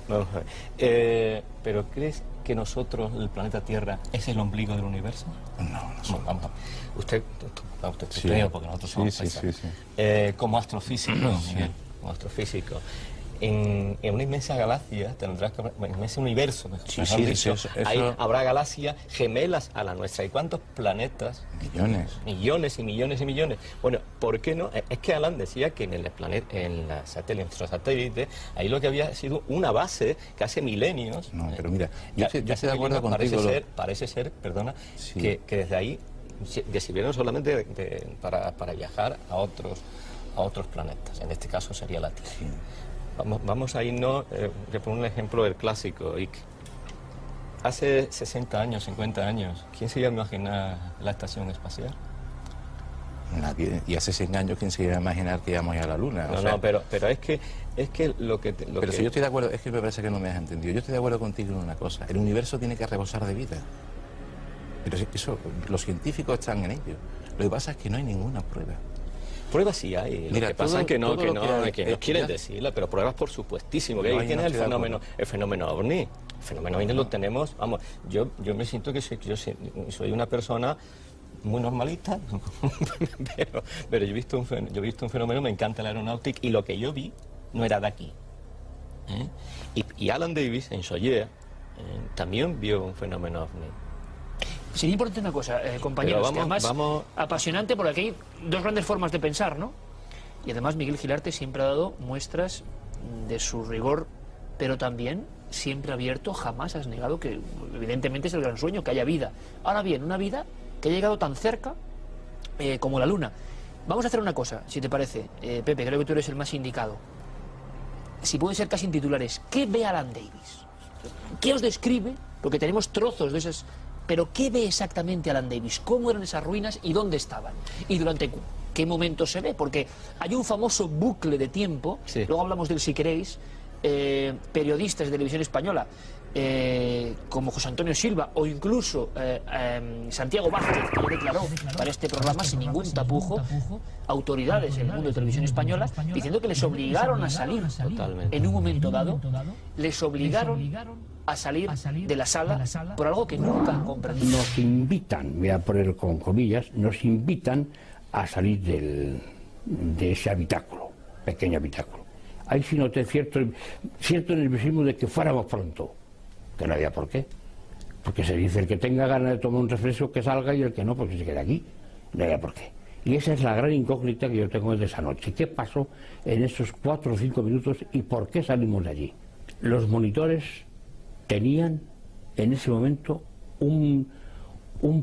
Vamos a ver. ¿Pero crees que nosotros, el planeta Tierra, es el ombligo del universo? No somos. Vamos a ver. Usted sí, creo, porque nosotros somos sí. como astrofísico, un astrofísico, en una inmensa galaxia tendrás que, un inmenso universo, mejor dicho, ahí habrá galaxias gemelas a la nuestra. ¿Y cuántos planetas? Millones. Millones y millones y millones. Bueno, ¿por qué no? Es que Alan decía que en nuestro satélite, ahí lo que había sido una base que hace milenios. No, pero mira, yo estoy de acuerdo contigo. Parece ser, perdona, que desde ahí que sirvieron solamente para viajar a otros planetas. En este caso sería la Tierra. Sí. Vamos a irnos, le pongo un ejemplo del clásico, Ike. Hace 60 años, 50 años, ¿quién se iba a imaginar la estación espacial? Nadie. Y hace 100 años, ¿quién se iba a imaginar que íbamos a ir a la Luna? Pero es que lo que... Pero si yo estoy de acuerdo, es que me parece que no me has entendido. Yo estoy de acuerdo contigo en una cosa. El universo tiene que rebosar de vida. Pero eso, los científicos están en ello. Lo que pasa es que no hay ninguna prueba. Pruebas sí hay, lo que pasa es que no quieren decirla, pero pruebas por supuestísimo. Que ahí tienes el fenómeno OVNI. El fenómeno OVNI lo tenemos, vamos, yo me siento que soy una persona muy normalista, pero yo he visto un fenómeno, me encanta la aeronáutica, y lo que yo vi no era de aquí. Y Alan Davis, en Soyea, también vio un fenómeno OVNI. Sería importante una cosa, compañeros, que además apasionante, porque aquí hay dos grandes formas de pensar, ¿no? Y además Miguel Gilarte siempre ha dado muestras de su rigor, pero también siempre abierto, jamás has negado que evidentemente es el gran sueño, que haya vida. Ahora bien, una vida que ha llegado tan cerca como la Luna. Vamos a hacer una cosa, si te parece, Pepe, creo que tú eres el más indicado. Si puede ser casi en titulares, ¿qué ve Alan Davis? ¿Qué os describe? Porque tenemos trozos de esas... Pero ¿qué ve exactamente Alan Davis? ¿Cómo eran esas ruinas y dónde estaban? ¿Y durante qué momento se ve? Porque hay un famoso bucle de tiempo, luego hablamos de él si queréis, periodistas de televisión española, como José Antonio Silva o incluso Santiago Vázquez, que ya declaró para este programa sin ningún tapujo, autoridades en el mundo de televisión española, diciendo que les obligaron a salir en un momento dado, les obligaron a salir de la sala por algo que nunca han comprendido. Nos invitan, voy a poner con comillas, nos invitan a salir de ese habitáculo, pequeño habitáculo. Ahí sí noté cierto nerviosismo de que fuéramos pronto, que no había por qué. Porque se dice el que tenga ganas de tomar un refresco que salga y el que no, porque se quede aquí. No había por qué. Y esa es la gran incógnita que yo tengo desde esa noche. ¿Qué pasó en esos 4 o 5 minutos y por qué salimos de allí? Los monitores tenían en ese momento un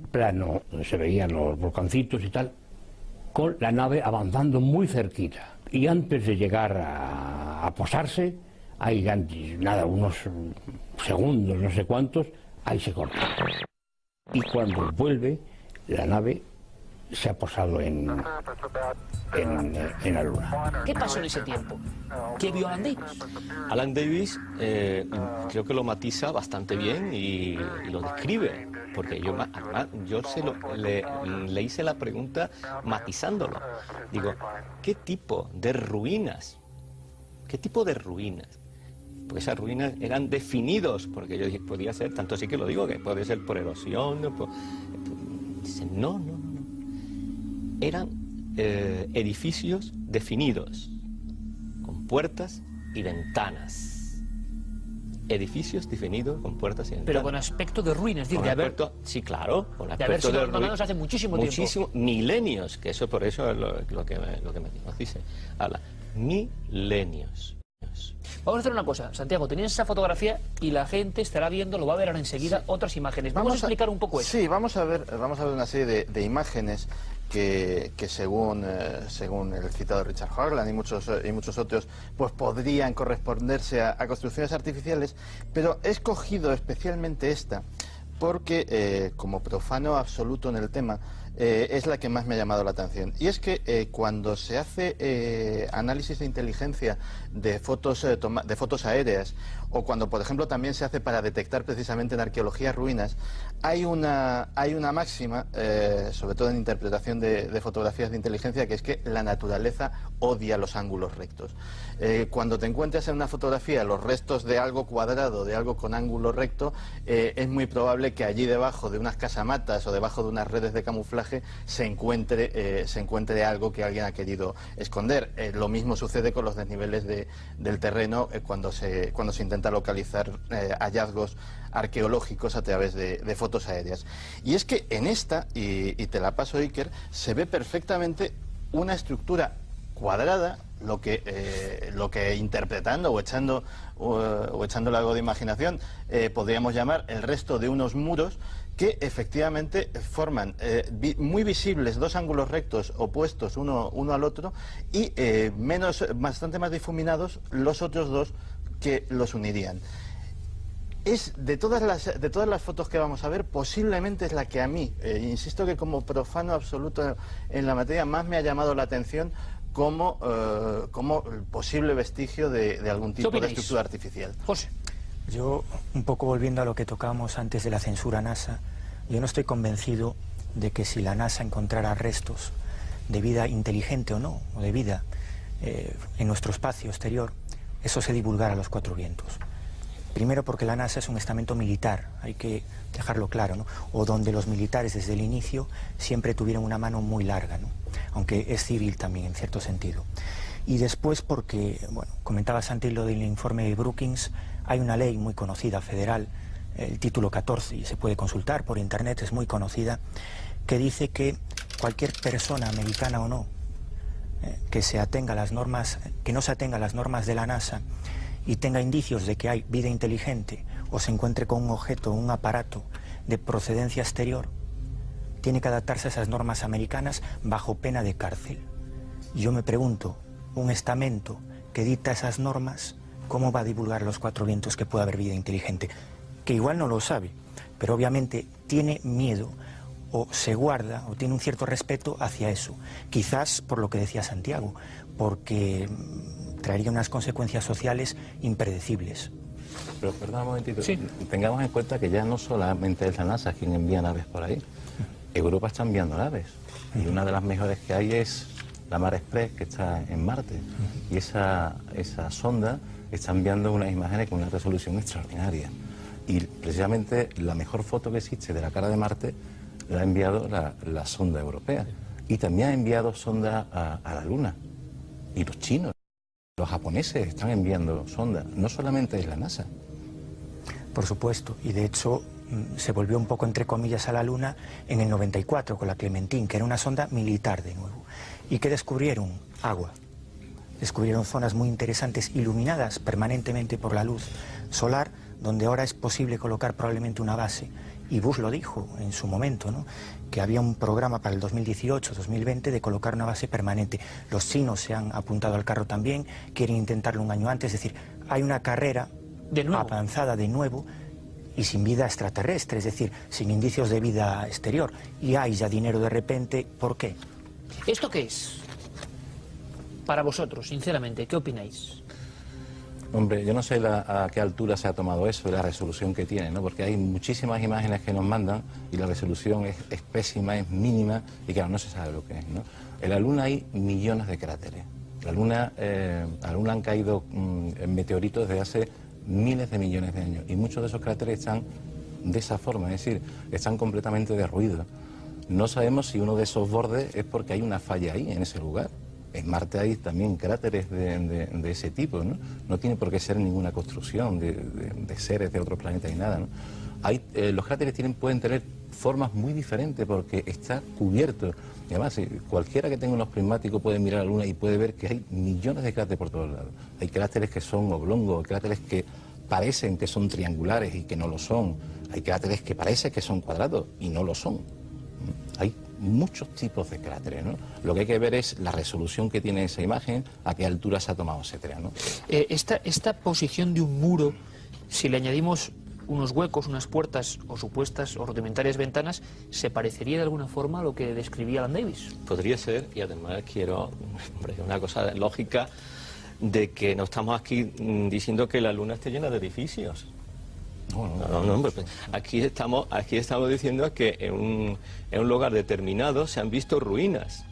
plano donde se veían los volcancitos y tal, con la nave avanzando muy cerquita. Y antes de llegar a posarse, hay nada, unos segundos, no sé cuántos, ahí se corta. Y cuando vuelve, la nave se ha posado en la Luna. ¿Qué pasó en ese tiempo? ¿Qué vio Alan Davis? Alan Davis creo que lo matiza bastante bien y lo describe, porque yo le hice la pregunta matizándolo. Digo, ¿qué tipo de ruinas? ¿Qué tipo de ruinas? Porque esas ruinas eran definidos, porque yo dije, podía ser, tanto así que lo digo, que puede ser por erosión. Dice, no. Eran edificios definidos, con puertas y ventanas. Edificios definidos con puertas y ventanas. Pero con aspecto de ruinas, de haber... Sí, claro, con aspecto de haber sido abandonados hace muchísimo tiempo. Milenios, que eso por eso es lo que me dice. Habla, milenios. Vamos a hacer una cosa, Santiago, tenéis esa fotografía y la gente estará viendo, lo va a ver ahora enseguida, otras imágenes. Vamos a explicar un poco eso. Sí, vamos a ver una serie de imágenes que según el citado Richard Hoagland y muchos otros, pues podrían corresponderse a construcciones artificiales, pero he escogido especialmente esta porque como profano absoluto en el tema, es la que más me ha llamado la atención. Y es que cuando se hace análisis de inteligencia de fotos aéreas, o cuando, por ejemplo, también se hace para detectar precisamente en arqueología ruinas, hay una máxima, sobre todo en interpretación de fotografías de inteligencia, que es que la naturaleza odia los ángulos rectos. Cuando te encuentras en una fotografía los restos de algo cuadrado, de algo con ángulo recto, es muy probable que allí debajo de unas casamatas o debajo de unas redes de camuflaje camuflaje se encuentre algo que alguien ha querido esconder. Lo mismo sucede con los desniveles del terreno cuando se intenta localizar hallazgos arqueológicos a través de fotos aéreas. Y es que en esta, y te la paso, Iker, se ve perfectamente una estructura cuadrada, lo que interpretando o echando algo de imaginación podríamos llamar el resto de unos muros que efectivamente forman muy visibles dos ángulos rectos opuestos uno al otro y bastante más difuminados los otros dos que los unirían. Es de todas las fotos que vamos a ver, posiblemente es la que a mí, insisto que como profano absoluto en la materia, más me ha llamado la atención como posible vestigio de algún tipo de estructura artificial. José. Yo, un poco volviendo a lo que tocábamos antes de la censura NASA, yo no estoy convencido de que si la NASA encontrara restos de vida inteligente o no, o de vida en nuestro espacio exterior, eso se divulgara a los cuatro vientos. Primero porque la NASA es un estamento militar, hay que dejarlo claro, ¿no? O donde los militares desde el inicio siempre tuvieron una mano muy larga, ¿no? Aunque es civil también en cierto sentido. Y después porque, bueno, comentaba Santi lo del informe de Brookings, hay una ley muy conocida federal, el título 14, y se puede consultar por internet, es muy conocida, que dice que cualquier persona, americana o no, que no se atenga a las normas de la NASA y tenga indicios de que hay vida inteligente o se encuentre con un objeto, un aparato de procedencia exterior, tiene que adaptarse a esas normas americanas bajo pena de cárcel. Y yo me pregunto, un estamento que dicta esas normas, ¿cómo va a divulgar a los cuatro vientos que pueda haber vida inteligente? Que igual no lo sabe, pero obviamente tiene miedo o se guarda o tiene un cierto respeto hacia eso. Quizás por lo que decía Santiago, porque traería unas consecuencias sociales impredecibles. Pero perdón un momentito, sí. Tengamos en cuenta que ya no solamente es la NASA quien envía naves por ahí. Europa está enviando naves y una de las mejores que hay es la Mare Express, que está en Marte, y esa sonda está enviando unas imágenes con una resolución extraordinaria, y precisamente la mejor foto que existe de la cara de Marte la ha enviado la sonda europea, y también ha enviado sonda a la Luna, y los chinos, los japoneses están enviando sonda, no solamente es la NASA. Por supuesto, y de hecho se volvió un poco entre comillas a la Luna en el 94 con la Clementine, que era una sonda militar de nuevo. ¿Y qué descubrieron? Agua. Descubrieron zonas muy interesantes iluminadas permanentemente por la luz solar, donde ahora es posible colocar probablemente una base. Y Bush lo dijo en su momento, ¿no?, que había un programa para el 2018-2020 de colocar una base permanente. Los chinos se han apuntado al carro también, quieren intentarlo un año antes, es decir, hay una carrera avanzada de nuevo y sin vida extraterrestre, es decir, sin indicios de vida exterior. Y hay ya dinero de repente, ¿por qué? ¿Esto qué es? Para vosotros, sinceramente, ¿qué opináis? Hombre, yo no sé a qué altura se ha tomado eso y la resolución que tiene, ¿no? Porque hay muchísimas imágenes que nos mandan y la resolución es pésima, es mínima y claro, no se sabe lo que es, ¿no? En la Luna hay millones de cráteres. A la Luna han caído meteoritos desde hace miles de millones de años y muchos de esos cráteres están de esa forma, es decir, están completamente derruidos. No sabemos si uno de esos bordes es porque hay una falla ahí, en ese lugar. En Marte hay también cráteres de ese tipo, ¿no? No tiene por qué ser ninguna construcción de seres de otros planetas ni nada, ¿no? Los cráteres pueden tener formas muy diferentes porque está cubierto. Y además, cualquiera que tenga unos prismáticos puede mirar a la Luna y puede ver que hay millones de cráteres por todos lados. Hay cráteres que son oblongos, cráteres que parecen que son triangulares y que no lo son. Hay cráteres que parecen que son cuadrados y no lo son. Hay muchos tipos de cráteres, ¿no? Lo que hay que ver es la resolución que tiene esa imagen, a qué altura se ha tomado, etcétera, ¿no? Esta posición de un muro, si le añadimos unos huecos, unas puertas o supuestas o rudimentarias ventanas, ¿se parecería de alguna forma a lo que describía Alan Davis? Podría ser, y además quiero, hombre, una cosa lógica, de que no estamos aquí diciendo que la Luna esté llena de edificios. No, hombre, pues aquí estamos diciendo que en un lugar determinado se han visto ruinas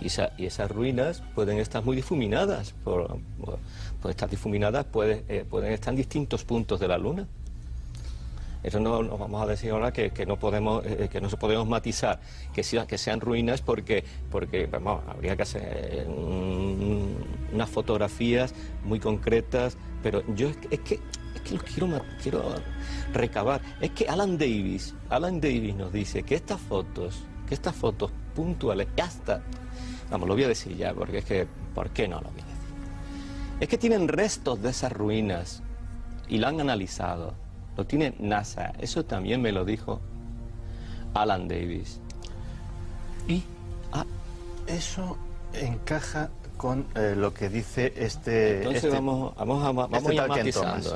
y esas ruinas pueden estar muy difuminadas, pueden estar difuminadas, pueden estar en distintos puntos de la Luna. Eso no vamos a decir ahora que no podemos matizar que sean ruinas porque vamos, habría que hacer unas fotografías muy concretas, pero yo es que quiero recabar. Es que Alan Davis nos dice que estas fotos puntuales, hasta, vamos, lo voy a decir ya, porque es que, ¿por qué no lo voy a decir? Es que tienen restos de esas ruinas y lo han analizado. Lo tiene NASA, eso también me lo dijo Alan Davis. Y eso encaja con lo que dice Entonces vamos tal matizando, Ken Thomas.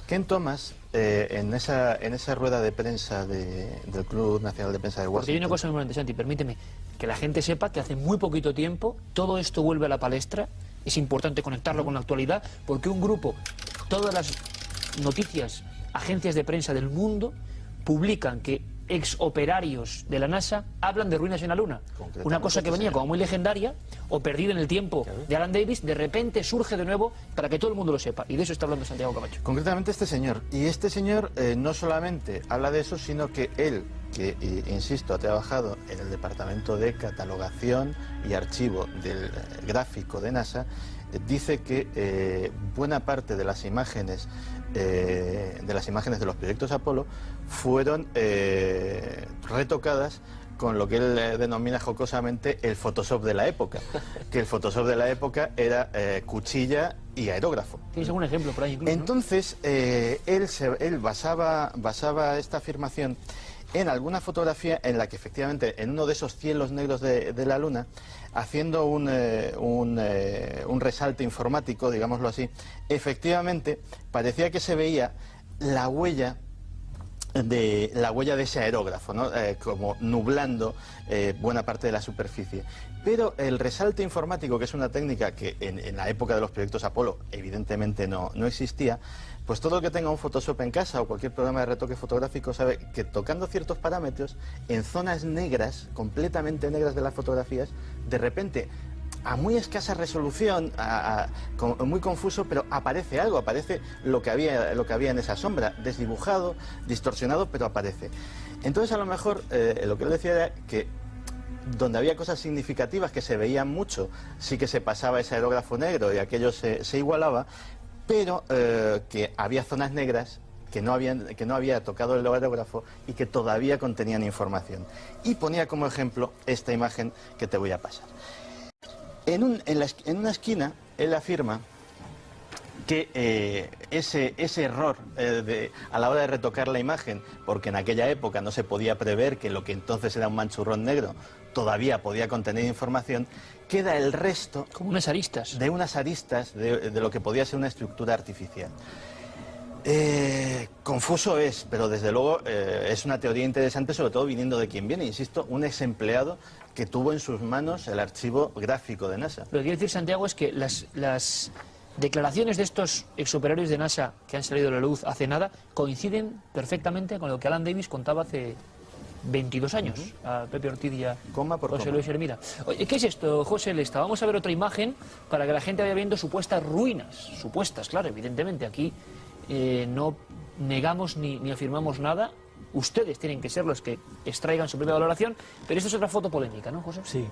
Ken Thomas, en esa rueda de prensa del Club Nacional de Prensa de Washington... Porque hay una cosa muy interesante, y permíteme, que la gente sepa que hace muy poquito tiempo todo esto vuelve a la palestra. Es importante conectarlo con la actualidad, porque un grupo, todas las noticias, agencias de prensa del mundo publican que exoperarios de la NASA hablan de ruinas en la Luna. Una cosa que venía como muy legendaria o perdida en el tiempo de Alan Davis, de repente surge de nuevo para que todo el mundo lo sepa. Y de eso está hablando Santiago Camacho. Concretamente este señor. Y este señor no solamente habla de eso, sino que él, que insisto, ha trabajado en el Departamento de Catalogación y Archivo del Gráfico de NASA, dice que buena parte de las imágenes de los proyectos Apolo fueron retocadas con lo que él denomina jocosamente el Photoshop de la época, que el Photoshop de la época era cuchilla y aerógrafo. ¿Tienes algún ejemplo por ahí incluso? Entonces, él basaba esta afirmación en alguna fotografía en la que efectivamente en uno de esos cielos negros de la Luna, haciendo un resalte informático, digámoslo así, efectivamente parecía que se veía la huella de ese aerógrafo, ¿no? Como nublando buena parte de la superficie. Pero el resalte informático, que es una técnica que en la época de los proyectos Apolo evidentemente no existía, pues todo el que tenga un Photoshop en casa o cualquier programa de retoque fotográfico sabe que tocando ciertos parámetros, en zonas negras, completamente negras de las fotografías, de repente, a muy escasa resolución, muy confuso, pero aparece algo, aparece lo que había en esa sombra, desdibujado, distorsionado, pero aparece. Entonces, a lo mejor, lo que él decía era que donde había cosas significativas que se veían mucho, sí que se pasaba ese aerógrafo negro y aquello se igualaba, pero que había zonas negras que no había tocado el aerógrafo y que todavía contenían información. Y ponía como ejemplo esta imagen que te voy a pasar. En una esquina, él afirma que ese error a la hora de retocar la imagen, porque en aquella época no se podía prever que lo que entonces era un manchurrón negro todavía podía contener información, queda el resto... Como unas aristas. De unas aristas de lo que podía ser una estructura artificial. Confuso es, pero desde luego es una teoría interesante, sobre todo viniendo de quien viene, insisto, un ex empleado que tuvo en sus manos el archivo gráfico de NASA. Lo que quiero decir, Santiago, es que las declaraciones de estos exoperarios de NASA que han salido a la luz hace nada coinciden perfectamente con lo que Alan Davis contaba hace 22 años a Pepe Ortiz y a José Luis Hermida. Oye, ¿qué es esto, José Lesta? Vamos a ver otra imagen para que la gente vaya viendo supuestas ruinas. Supuestas, claro, evidentemente. Aquí no negamos ni afirmamos nada. Ustedes tienen que ser los que extraigan su propia valoración, pero esto es otra foto polémica, ¿no, José? Sí.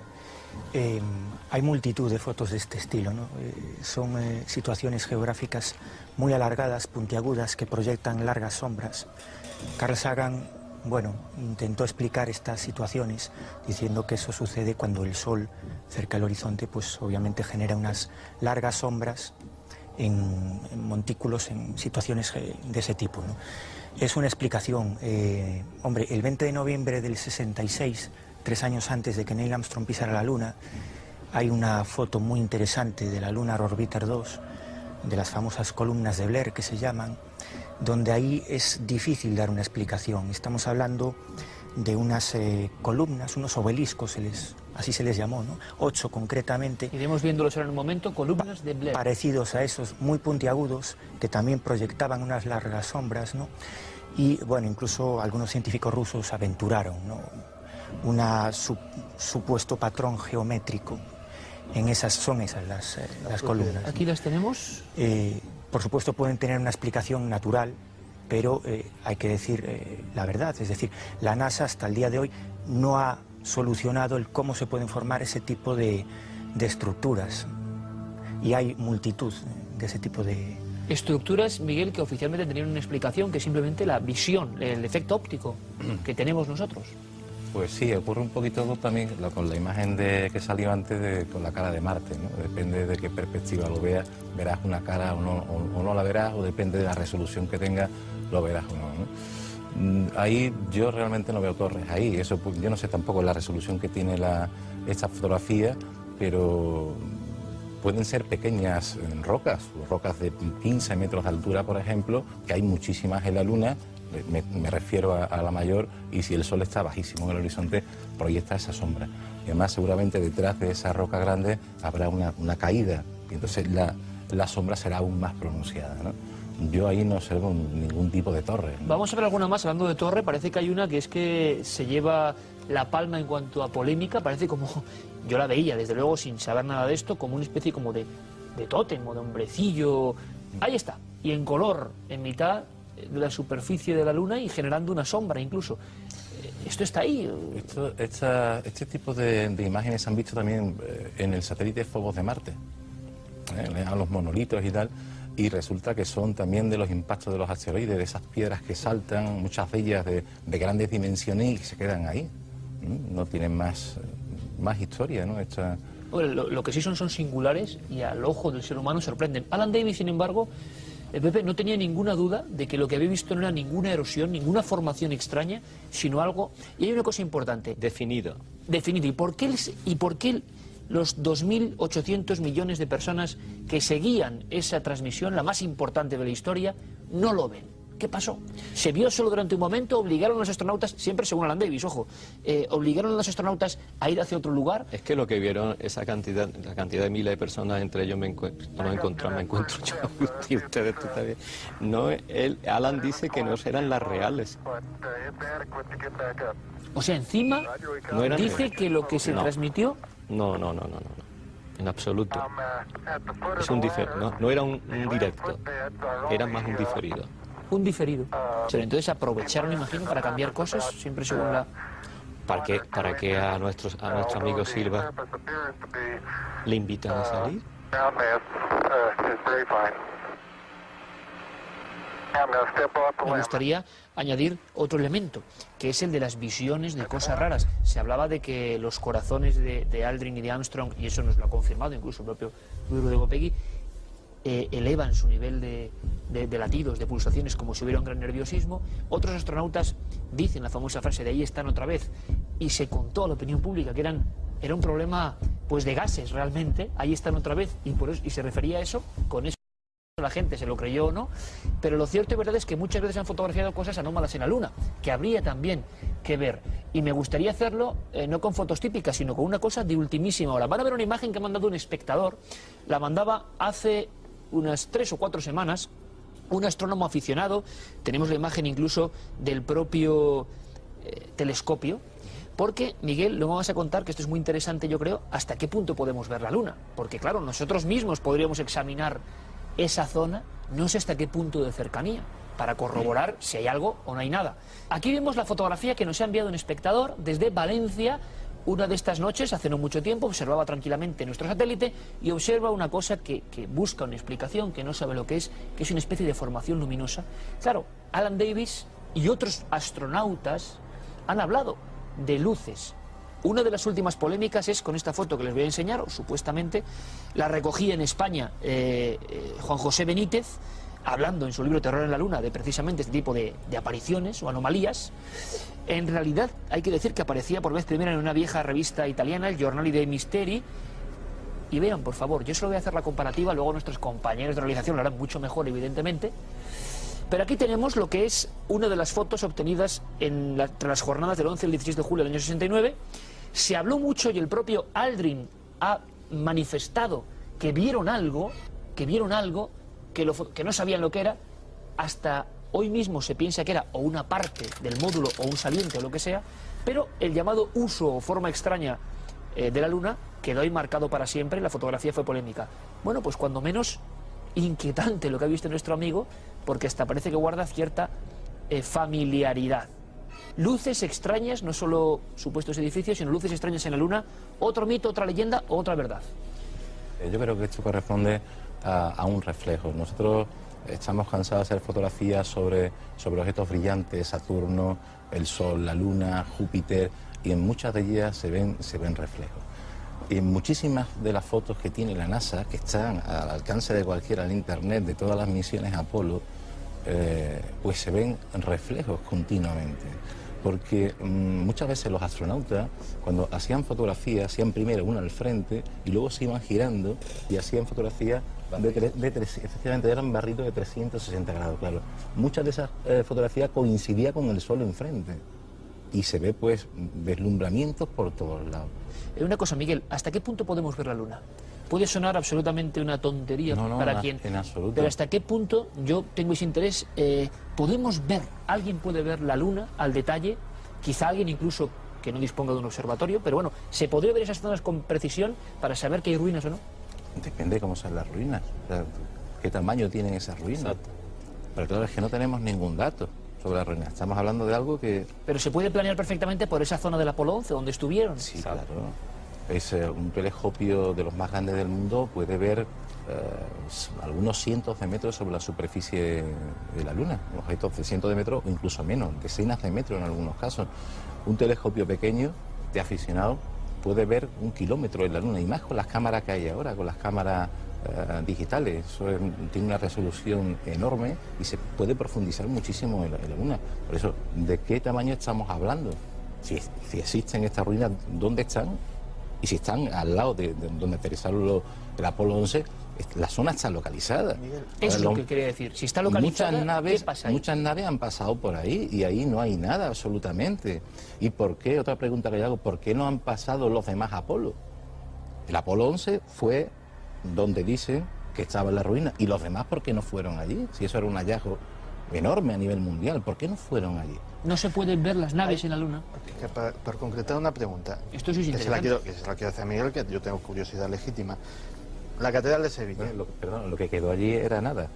Hay multitud de fotos de este estilo, ¿no? Son situaciones geográficas muy alargadas, puntiagudas, que proyectan largas sombras. Carl Sagan, bueno, intentó explicar estas situaciones diciendo que eso sucede cuando el Sol cerca del horizonte, pues obviamente genera unas largas sombras en montículos, en situaciones de ese tipo, ¿no? Es una explicación. Hombre, el 20 de noviembre del 66, 3 años antes de que Neil Armstrong pisara la Luna, hay una foto muy interesante de la Lunar Orbiter 2, de las famosas columnas de Blair que se llaman, donde ahí es difícil dar una explicación. Estamos hablando de unas columnas, unos obeliscos, así se les llamó, ¿no? 8 concretamente. Iremos viéndolos ahora en un momento, columnas de Blair. Parecidos a esos, muy puntiagudos, que también proyectaban unas largas sombras, ¿no? Y, bueno, incluso algunos científicos rusos aventuraron, ¿no?, supuesto patrón geométrico. Son esas las columnas. ¿Aquí las tenemos? Por supuesto pueden tener una explicación natural, pero hay que decir la verdad, es decir, la NASA hasta el día de hoy no ha solucionado el cómo se pueden formar ese tipo de estructuras, y hay multitud de ese tipo de estructuras, Miguel, que oficialmente tenían una explicación, que es simplemente la visión, el efecto óptico que tenemos nosotros. Pues sí, ocurre un poquito también con la imagen que salió antes con la cara de Marte, ¿no? Depende de qué perspectiva lo veas, verás una cara o no la verás, o depende de la resolución que tengas, lo verás o no. Ahí yo realmente no veo torres ahí, eso yo no sé tampoco la resolución que tiene esta fotografía, pero pueden ser pequeñas rocas de 15 metros de altura, por ejemplo, que hay muchísimas en la Luna. Me refiero a la mayor, y si el sol está bajísimo en el horizonte, proyecta esa sombra. Y además seguramente detrás de esa roca grande habrá una caída, y entonces la sombra será aún más pronunciada, ¿no? Yo ahí no observo ningún tipo de torre, ¿no? Vamos a ver alguna más. Hablando de torre, parece que hay una que es que se lleva la palma en cuanto a polémica. Parece como, yo la veía desde luego sin saber nada de esto, como una especie como de tótem o de hombrecillo. Ahí está, y en color, en mitad de la superficie de la Luna y generando una sombra incluso. ¿Esto está ahí? Este tipo de imágenes se han visto también en el satélite Phobos de Marte, a los monolitos y tal, y resulta que son también de los impactos de los asteroides, de esas piedras que saltan, muchas de ellas de grandes dimensiones, y se quedan ahí. No tienen más historia, ¿no? Lo que sí son singulares y al ojo del ser humano sorprenden. Alan Davis, sin embargo, Pepe, no tenía ninguna duda de que lo que había visto no era ninguna erosión, ninguna formación extraña, sino algo... Y hay una cosa importante. Definido. ¿Y por qué los 2.800 millones de personas que seguían esa transmisión, la más importante de la historia, no lo ven? ¿Qué pasó? ¿Se vio solo durante un momento? ¿Obligaron a los astronautas, siempre según Alan Davis, ojo, obligaron a los astronautas a ir hacia otro lugar? Es que lo que vieron, la cantidad de miles de personas, entre ellos me encuentro yo y ustedes tú también. No, Alan dice que no eran las reales. O sea, encima no dice que lo que se transmitió... No, en absoluto. Es no era un directo, era más un diferido. Un diferido. O sea, entonces aprovecharon, imagino, para cambiar cosas, siempre según la... ¿Para que a nuestro amigo Silva le invitan a salir? Me gustaría añadir otro elemento, que es el de las visiones de cosas raras. Se hablaba de que los corazones de Aldrin y de Armstrong, y eso nos lo ha confirmado incluso el propio libro de Gopegui, elevan su nivel de latidos, de pulsaciones, como si hubiera un gran nerviosismo. Otros astronautas dicen la famosa frase de ahí están otra vez, y se contó a la opinión pública que era un problema pues de gases realmente, ahí están otra vez, y se refería a eso, con eso la gente se lo creyó o no, pero lo cierto y verdad es que muchas veces han fotografiado cosas anómalas en la Luna, que habría también que ver, y me gustaría hacerlo no con fotos típicas, sino con una cosa de ultimísima hora. Van a ver una imagen que ha mandado un espectador, la mandaba hace unas 3 o 4 semanas, un astrónomo aficionado, tenemos la imagen incluso del propio telescopio, porque, Miguel, lo vamos a contar, que esto es muy interesante, yo creo, hasta qué punto podemos ver la Luna, porque claro, nosotros mismos podríamos examinar esa zona, no sé hasta qué punto de cercanía, para corroborar si hay algo o no hay nada. Aquí vemos la fotografía que nos ha enviado un espectador desde Valencia. Una de estas noches, hace no mucho tiempo, observaba tranquilamente nuestro satélite y observa una cosa que busca una explicación, que no sabe lo que es una especie de formación luminosa. Claro, Alan Davis y otros astronautas han hablado de luces. Una de las últimas polémicas es con esta foto que les voy a enseñar, o supuestamente la recogía en España Juan José Benítez, hablando en su libro Terror en la Luna de precisamente este tipo de apariciones o anomalías. En realidad hay que decir que aparecía por vez primera en una vieja revista italiana, el Giornali dei Misteri. Y vean, por favor, yo solo voy a hacer la comparativa, luego nuestros compañeros de realización lo harán mucho mejor, evidentemente. Pero aquí tenemos lo que es una de las fotos obtenidas entre las jornadas del 11 y el 16 de julio del año 69. Se habló mucho y el propio Aldrin ha manifestado que vieron algo, que no sabían lo que era. Hasta hoy mismo se piensa que era o una parte del módulo o un saliente o lo que sea, pero el llamado uso o forma extraña de la Luna quedó ahí marcado para siempre. La fotografía fue polémica. Bueno, pues cuando menos inquietante lo que ha visto nuestro amigo, porque hasta parece que guarda cierta familiaridad. Luces extrañas, no solo supuestos edificios, sino luces extrañas en la Luna. ¿Otro mito, otra leyenda o otra verdad? Yo creo que esto corresponde a un reflejo. Nosotros estamos cansados de hacer fotografías sobre objetos brillantes, Saturno, el Sol, la Luna, Júpiter, y en muchas de ellas se ven reflejos. Y en muchísimas de las fotos que tiene la NASA, que están al alcance de cualquiera en Internet, de todas las misiones Apolo, pues se ven reflejos continuamente. Porque muchas veces los astronautas, cuando hacían fotografías, hacían primero una al frente y luego se iban girando y hacían fotografías efectivamente eran barritos de 360 grados, claro. Muchas de esas fotografías coincidían con el Sol enfrente y se ve pues deslumbramientos por todos lados. Una cosa, Miguel, ¿hasta qué punto podemos ver la Luna? Puede sonar absolutamente una tontería para quien... En absoluto. Pero ¿hasta qué punto, yo tengo ese interés, podemos ver, alguien puede ver la Luna al detalle, quizá alguien incluso que no disponga de un observatorio, pero bueno, ¿se podría ver esas zonas con precisión para saber que hay ruinas o no? Depende de cómo son las ruinas, o sea, qué tamaño tienen esas ruinas. Exacto. Pero claro, es que no tenemos ningún dato sobre las ruinas, estamos hablando de algo que... Pero se puede planear perfectamente por esa zona del Apolo 11, donde estuvieron. Sí, claro. Es un telescopio de los más grandes del mundo, puede ver algunos cientos de metros sobre la superficie de la Luna, objetos de cientos de metros o incluso menos, decenas de metros en algunos casos. Un telescopio pequeño de aficionado puede ver 1 kilómetro en la Luna, y más con las cámaras que hay ahora, con las cámaras digitales. Eso tiene una resolución enorme y se puede profundizar muchísimo en la Luna. Por eso, ¿de qué tamaño estamos hablando? Si existen estas ruinas, ¿dónde están? Y si están al lado de donde aterrizaron el Apolo 11, la zona está localizada. Es lo que quería decir. Si está localizada, ¿qué pasa ahí? Muchas naves han pasado por ahí y ahí no hay nada absolutamente. ¿Y por qué? Otra pregunta que yo hago, ¿por qué no han pasado los demás Apolo? El Apolo 11 fue donde dicen que estaba en la ruina. ¿Y los demás por qué no fueron allí? Si eso era un hallazgo enorme a nivel mundial, ¿por qué no fueron allí? No se pueden ver las naves en la Luna. Para concretar una pregunta, esto es que se la quiero hacer a Miguel, que yo tengo curiosidad legítima. La Catedral de Sevilla. Lo que quedó allí era nada.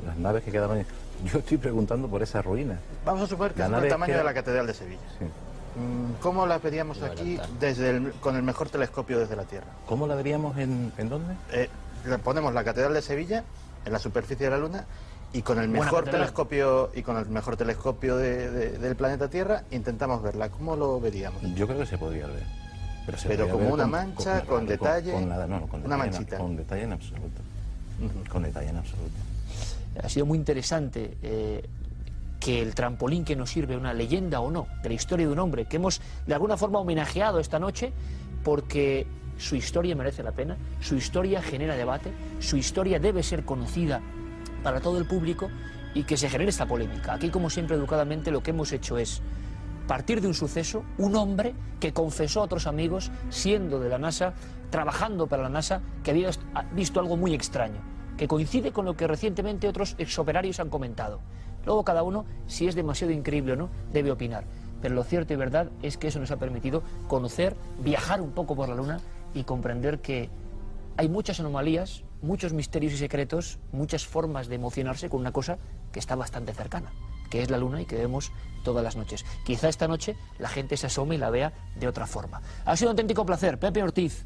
Las naves que quedaban allí. Yo estoy preguntando por esas ruinas. Vamos a suponer que es el tamaño de la Catedral de Sevilla. Sí. ¿Cómo la veríamos aquí con el mejor telescopio desde la Tierra? ¿Cómo la veríamos en dónde? Le ponemos la Catedral de Sevilla en la superficie de la Luna y con el mejor telescopio del planeta Tierra intentamos verla. ¿Cómo lo veríamos? Yo creo que se podría ver. Pero como una mancha, con detalle. Con nada, no, con una detalle, manchita. Con detalle en absoluto. Con detalle en absoluto. Ha sido muy interesante que el trampolín que nos sirve, una leyenda o no, de la historia de un hombre que hemos de alguna forma homenajeado esta noche, porque su historia merece la pena, su historia genera debate, su historia debe ser conocida para todo el público y que se genere esta polémica. Aquí, como siempre, educadamente, lo que hemos hecho es partir de un suceso, un hombre que confesó a otros amigos, siendo de la NASA, trabajando para la NASA, que había visto algo muy extraño, que coincide con lo que recientemente otros exoperarios han comentado. Luego cada uno, si es demasiado increíble o no, debe opinar. Pero lo cierto y verdad es que eso nos ha permitido conocer, viajar un poco por la Luna y comprender que hay muchas anomalías, muchos misterios y secretos, muchas formas de emocionarse con una cosa que está bastante cercana, que es la Luna y que vemos todas las noches. Quizá esta noche la gente se asome y la vea de otra forma. Ha sido un auténtico placer. Pepe Ortiz,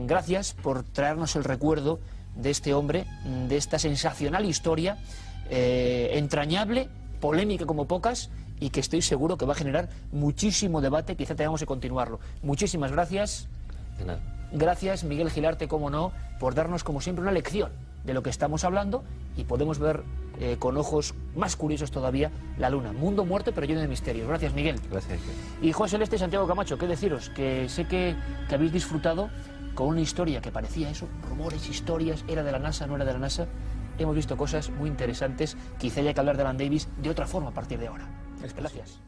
gracias por traernos el recuerdo de este hombre, de esta sensacional historia, entrañable, polémica como pocas, y que estoy seguro que va a generar muchísimo debate. Quizá tengamos que continuarlo. Muchísimas gracias. De nada. Gracias, Miguel Gilarte, como no, por darnos, como siempre, una lección de lo que estamos hablando, y podemos ver con ojos más curiosos todavía la Luna. Mundo muerto pero lleno de misterios. Gracias, Miguel. Gracias. Y Juan Celeste y Santiago Camacho, qué deciros, que sé que habéis disfrutado con una historia que parecía eso, rumores, historias, era de la NASA, no era de la NASA. Hemos visto cosas muy interesantes. Quizá haya que hablar de Alan Davis de otra forma a partir de ahora. Gracias.